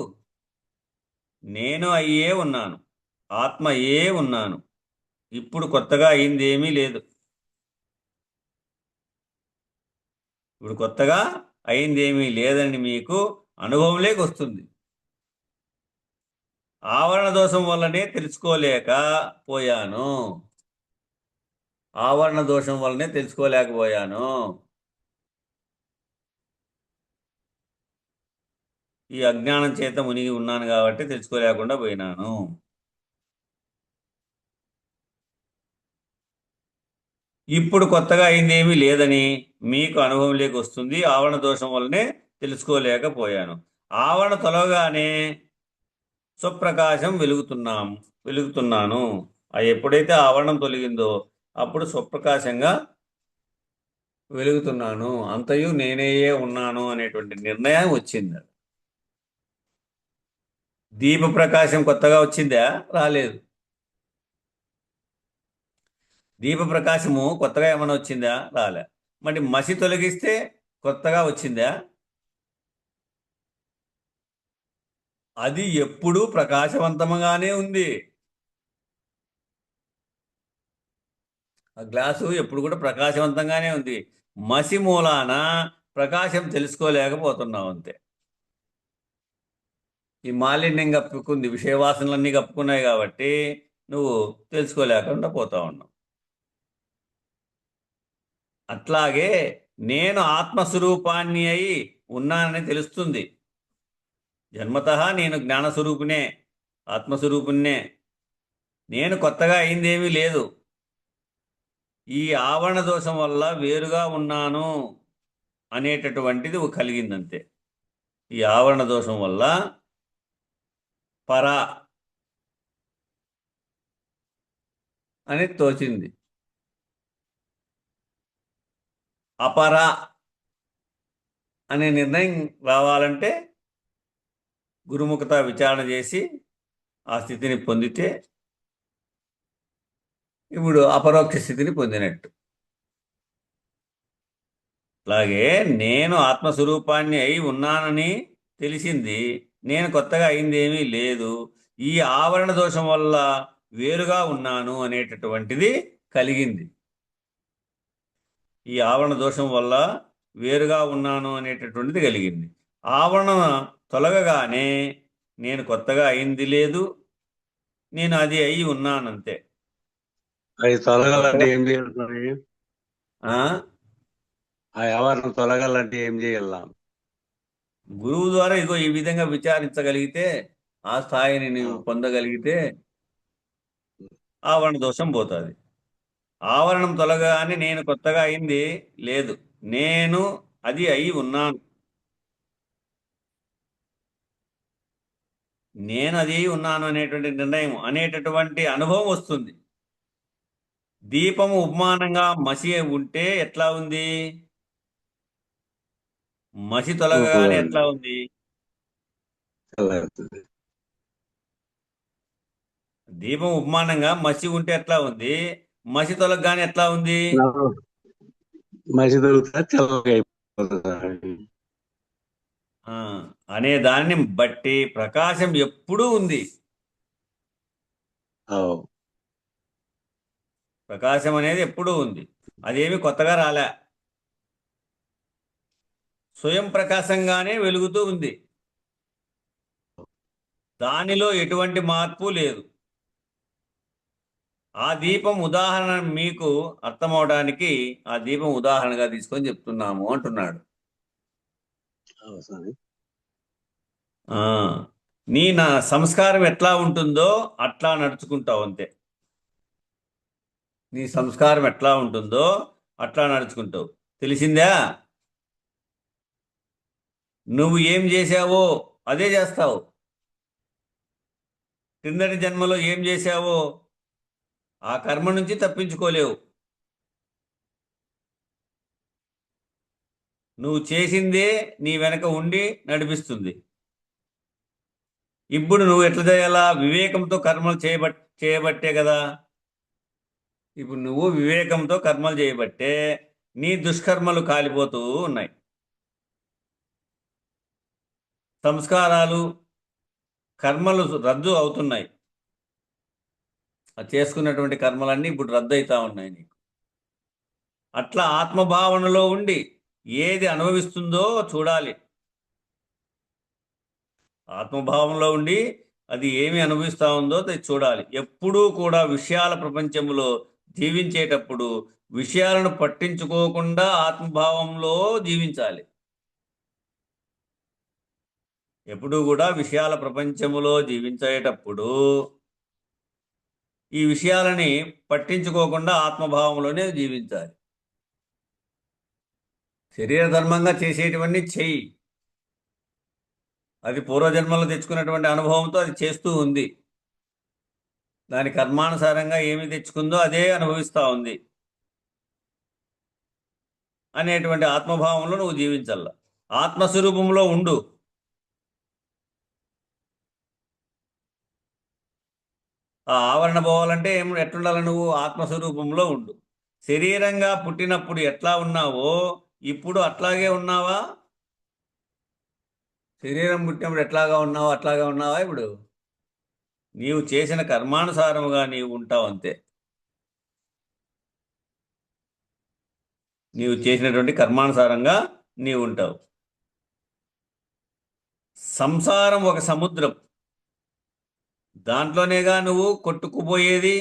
నేను అయ్యే ఉన్నాను, ఆత్మ అయ్యే ఉన్నాను. ఇప్పుడు కొత్తగా అయింది ఏమీ లేదు. ఇప్పుడు కొత్తగా అయింది ఏమీ లేదని మీకు అనుభవంలోకి వస్తుంది. ఆవరణ దోషం వల్లనే తెలుసుకోలేకపోయాను. ఆవరణ దోషం వల్లనే తెలుసుకోలేకపోయాను. ఈ అజ్ఞానం చేత మునిగి ఉన్నాను కాబట్టి తెలుసుకోలేకుండా పోయినాను. ఇప్పుడు కొత్తగా అయిందేమీ లేదని మీకు అనుభవంలోకి వస్తుంది. ఆవరణ దోషం వల్లనే తెలుసుకోలేకపోయాను. ఆవరణ తొలగానే స్వప్రకాశం వెలుగుతున్నాను. ఎప్పుడైతే ఆవరణం తొలగిందో అప్పుడు స్వప్రకాశంగా వెలుగుతున్నాను. అంతయు నేనేయే ఉన్నాను అనేటువంటి నిర్ణయం వచ్చింది. దీప ప్రకాశం కొత్తగా వచ్చిందా? రాలేదు. దీప ప్రకాశము కొత్తగా ఏమైనా వచ్చిందా? రాలే. మరి మసి తొలగిస్తే కొత్తగా వచ్చిందా? అది ఎప్పుడూ ప్రకాశవంతంగానే ఉంది. ఆ గ్లాసు ఎప్పుడు కూడా ప్రకాశవంతంగానే ఉంది. మసి మూలాన ప్రకాశం తెలుసుకోలేకపోతున్నావు అంతే. ఈ మాలిన్యం కప్పుకుంది, విషయవాసనలన్నీ కప్పుకున్నాయి కాబట్టి నువ్వు తెలుసుకోలేకుండా పోతా ఉన్నావు. అట్లాగే నేను ఆత్మస్వరూపాన్ని అయి ఉన్నానని తెలుస్తుంది. జన్మతః నేను జ్ఞానస్వరూపునే, ఆత్మస్వరూపుణ్ణే. నేను కొత్తగా అయిందేమీ లేదు. ఈ ఆవరణ దోషం వల్ల వేరుగా ఉన్నాను అనేటటువంటిది కలిగిందంతే. ఈ ఆవరణ దోషం వల్ల పర అని తోచింది. అపర అనే నిర్ణయం రావాలంటే గురుముఖత విచారణ చేసి ఆ స్థితిని పొందితే ఇప్పుడు అపరోక్ష స్థితిని పొందినట్టు. అలాగే నేను ఆత్మస్వరూపాన్ని అయి ఉన్నానని తెలిసింది. నేను కొత్తగా అయిందేమీ లేదు. ఈ ఆవరణ దోషం వల్ల వేరుగా ఉన్నాను అనేటటువంటిది కలిగింది. ఈ ఆవరణ దోషం వల్ల వేరుగా ఉన్నాను అనేటటువంటిది కలిగింది. ఆవరణ తొలగగానే నేను కొత్తగా అయింది లేదు, నేను అది అయి ఉన్నానంతే. అది తొలగాలంటే ఏం చేయాలి మరి? ఆ ఆ ఆవరణ తొలగాలంటే ఏం చేయాల? గురువు ద్వారా ఇగో ఈ విధంగా విచారించగలిగితే, ఆ స్థాయిని నీవు పొందగలిగితే ఆవరణ దోషం పోతుంది. ఆవరణం తొలగానే నేను కొత్తగా అయింది లేదు, నేను అది అయి ఉన్నాను, నేను అది అయి ఉన్నాను అనేటువంటి నిర్ణయం అనేటటువంటి అనుభవం వస్తుంది. దీపము ఉపమానంగా మసి ఉంటే ఎట్లా ఉంది? మసి తొలగగానే ఎట్లా ఉంది? దీపం ఉపమానంగా మసి ఉంటే ఎట్లా ఉంది? మసి తొలగగానే ఎట్లా ఉంది? మసి దొరుకుతా చల్లగా అయిపోతుంది అనే దాన్ని బట్టి ప్రకాశం ఎప్పుడూ ఉంది. ప్రకాశం అనేది ఎప్పుడూ ఉంది, అదేమి కొత్తగా రాలే. స్వయం ప్రకాశంగానే వెలుగుతూ ఉంది, దానిలో ఎటువంటి మార్పు లేదు. ఆ దీపం ఉదాహరణ మీకు అర్థమవడానికి ఆ దీపం ఉదాహరణగా తీసుకొని చెప్తున్నాము అంటున్నాడు. నా సంస్కారం ఎట్లా ఉంటుందో అట్లా నడుచుకుంటావు అంతే. నీ సంస్కారం ఎట్లా ఉంటుందో అట్లా నడుచుకుంటావు. తెలిసిందా? నువ్వు ఏం చేశావో అదే చేస్తావు. క్రిందటి జన్మలో ఏం చేశావో ఆ కర్మ నుంచి తప్పించుకోలేవు. నువ్వు చేసిందే నీ వెనక ఉండి నడిపిస్తుంది. ఇప్పుడు నువ్వు ఎట్లా చేయాలా? వివేకంతో కర్మలు చేయబట్టే కదా. ఇప్పుడు నువ్వు వివేకంతో కర్మలు చేయబట్టే నీ దుష్కర్మలు కాలిపోతూ ఉన్నాయి. సంస్కారాలు కర్మలు రద్దు అవుతున్నాయి. చేసుకున్నటువంటి కర్మలన్నీ ఇప్పుడు రద్దు అవుతా ఉన్నాయి నీకు. అట్లా ఆత్మభావనలో ఉండి ఏది అనుభవిస్తుందో చూడాలి. ఆత్మభావంలో ఉండి అది ఏమి అనుభవిస్తూ ఉందో చూడాలి. ఎప్పుడూ కూడా విషయాల ప్రపంచంలో జీవించేటప్పుడు విషయాలను పట్టించుకోకుండా ఆత్మభావంలో జీవించాలి. ఎప్పుడూ కూడా విషయాల ప్రపంచములో జీవించేటప్పుడు ఈ విషయాలని పట్టించుకోకుండా ఆత్మభావంలోనే జీవించాలి. శరీర ధర్మంగా చేసేటివన్నీ చెయ్యి. అది పూర్వజన్మలో తెచ్చుకున్నటువంటి అనుభవంతో అది చేస్తూ ఉంది. దాని కర్మానుసారంగా ఏమి తెచ్చుకుందో అదే అనుభవిస్తూ ఉంది అనేటువంటి ఆత్మభావంలో నువ్వు జీవించాల. ఆత్మస్వరూపంలో ఉండు. ఆ ఆవరణ పోవాలంటే ఎట్లుండాలి? నువ్వు ఆత్మస్వరూపంలో ఉండు. శరీరంగా పుట్టినప్పుడు ఎట్లా ఉన్నావో ఇప్పుడు అట్లాగే ఉన్నావా? శరీరం పుట్టినప్పుడు ఎట్లాగా ఉన్నావో అట్లాగా ఉన్నావా? ఇప్పుడు నీవు చేసిన కర్మానుసారముగా నీవు ఉంటావు అంతే. నీవు చేసినటువంటి కర్మానుసారంగా నీవు ఉంటావు. సంసారం ఒక సముద్రం, దాంట్లోనేగా నువ్వు కొట్టుకుపోయేది.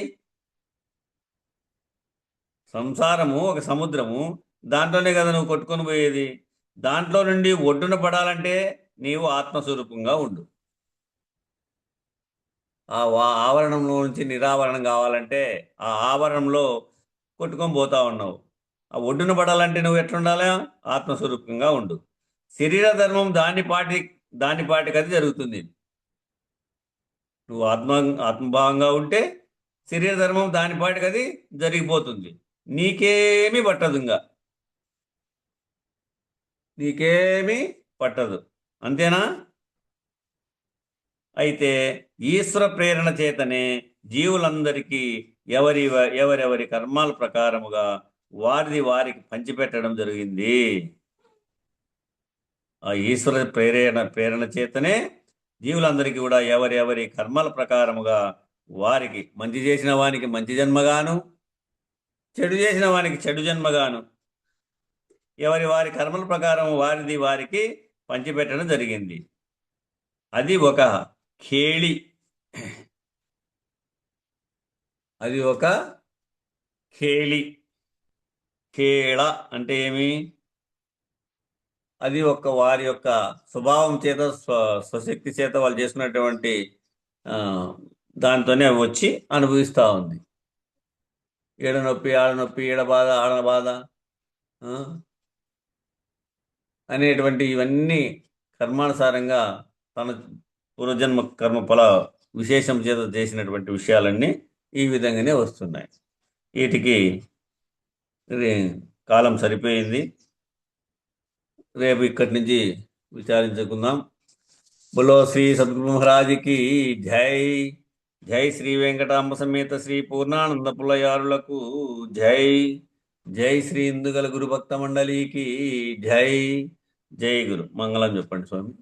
సంసారము ఒక సముద్రము, దాంట్లోనే కదా నువ్వు కొట్టుకొని పోయేది. దాంట్లో నుండి ఒడ్డున పడాలంటే నీవు ఆత్మస్వరూపంగా ఉండు. ఆ ఆవరణంలో నుంచి నిరావరణం కావాలంటే ఆ ఆవరణంలో కొట్టుకొని పోతా ఉన్నావు. ఆ ఒడ్డున పడాలంటే నువ్వు ఎట్లుండాలి? ఆత్మస్వరూపంగా ఉండు. శరీర ధర్మం దాని పాటికి అది జరుగుతుంది. నువ్వు ఆత్మభావంగా ఉంటే శరీర ధర్మం దాని పాటికి అది జరిగిపోతుంది. నీకేమీ పట్టదు, నీకేమీ పట్టదు. అంతేనా? అయితే ఈశ్వర ప్రేరణ చేతనే జీవులందరికీ ఎవరెవరి కర్మాల ప్రకారముగా వారికి పంచిపెట్టడం జరిగింది. ఆ ఈశ్వర ప్రేరణ చేతనే జీవులందరికీ కూడా ఎవరి కర్మల ప్రకారముగా వారికి మంచి చేసిన వానికి మంచి జన్మగాను, చెడు చేసిన వానికి చెడు జన్మగాను, వారి కర్మల ప్రకారం వారికి పంచిపెట్టడం జరిగింది. అది ఒక ఖేళి. అది ఒక ఖేళి. ఖేళ అంటే ఏమి? అది వారి యొక్క స్వభావం చేత, స్వశక్తి చేత వాళ్ళు చేసుకున్నటువంటి దాంతోనే వచ్చి అనుభవిస్తూ ఉంది. ఈడ నొప్పి, ఆడ నొప్పి, ఈడ బాధ, ఆడ బాధ అనేటువంటి ఇవన్నీ కర్మానుసారంగా తన పూర్వజన్మ కర్మ ఫల విశేషం చేత చేసినటువంటి విషయాలన్నీ ఈ విధంగానే వస్తున్నాయి. వీటికి కాలం సరిపోయింది. రేపు ఇక్కడి నుంచి విచారించుకుందాం. బులో శ్రీ సద్గురు మహారాజుకి జై. జై శ్రీ వెంకటాంబ సమేత శ్రీ పూర్ణానంద పుల్లయారులకు జై. జై శ్రీ ఇందుగల గురు భక్త మండలికి జై. జై గురు. మంగళం చెప్పండి స్వామి.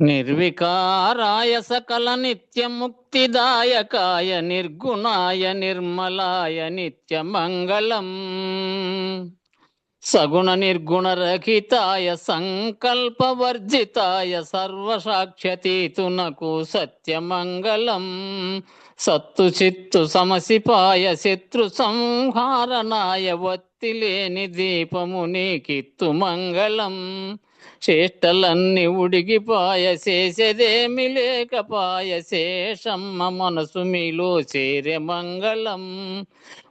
నిర్వికారాయ సకల నిత్య ముక్తిదాయకాయ నిర్గుణాయ నిర్మలాయ నిత్య మంగళం. సగుణ నిర్గుణ రహితాయ సంకల్పవర్జితాయ సర్వసాక్షతీతునకు సత్యమంగళం. సత్తు చిత్తు సమసిపాయ శత్రు సంహారణాయ వత్తిలేని దీపము నీకిత్తు మంగళం. చేష్టలన్నీ ఉడిగిపాయ చేసేదేమి లేకపాయ శేషమ్మ మనసు మీలో చేరే మంగళం.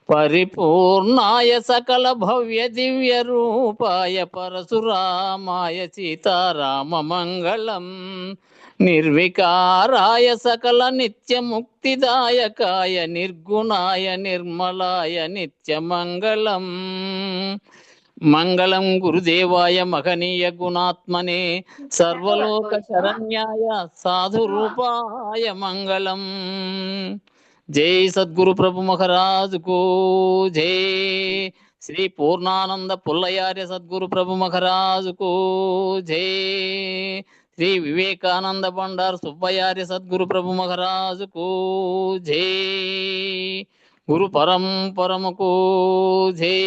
పరిపూర్ణాయ సకల భవ్య దివ్య రూపాయ పరశురామాయ సీతారామ మంగళం. నిర్వికారాయ సకల నిత్య ముక్తిదాయకాయ నిర్గుణాయ నిర్మలాయ నిత్య మంగళం. మంగళం గురుదేవాయ మహనీయ గుణాత్మనే సర్వలోక శరణ్యాయ సాధు రూపాయ మంగళం. జై సద్గురు ప్రభు మహారాజుకు జై. శ్రీ పూర్ణానంద పుల్లయార్య సద్గురు ప్రభు మహారాజుకు జై. శ్రీ వివేకానంద బండారు సుబ్బయార్య సద్గురు ప్రభు మహారాజుకు జై. గురు పరంపరముకు జై.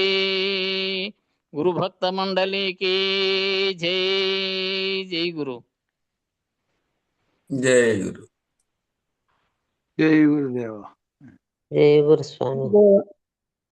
గురు భక్త మండలికి జై. జై గురు. జై గురు. జై గురుదేవ. జై గురు స్వామి.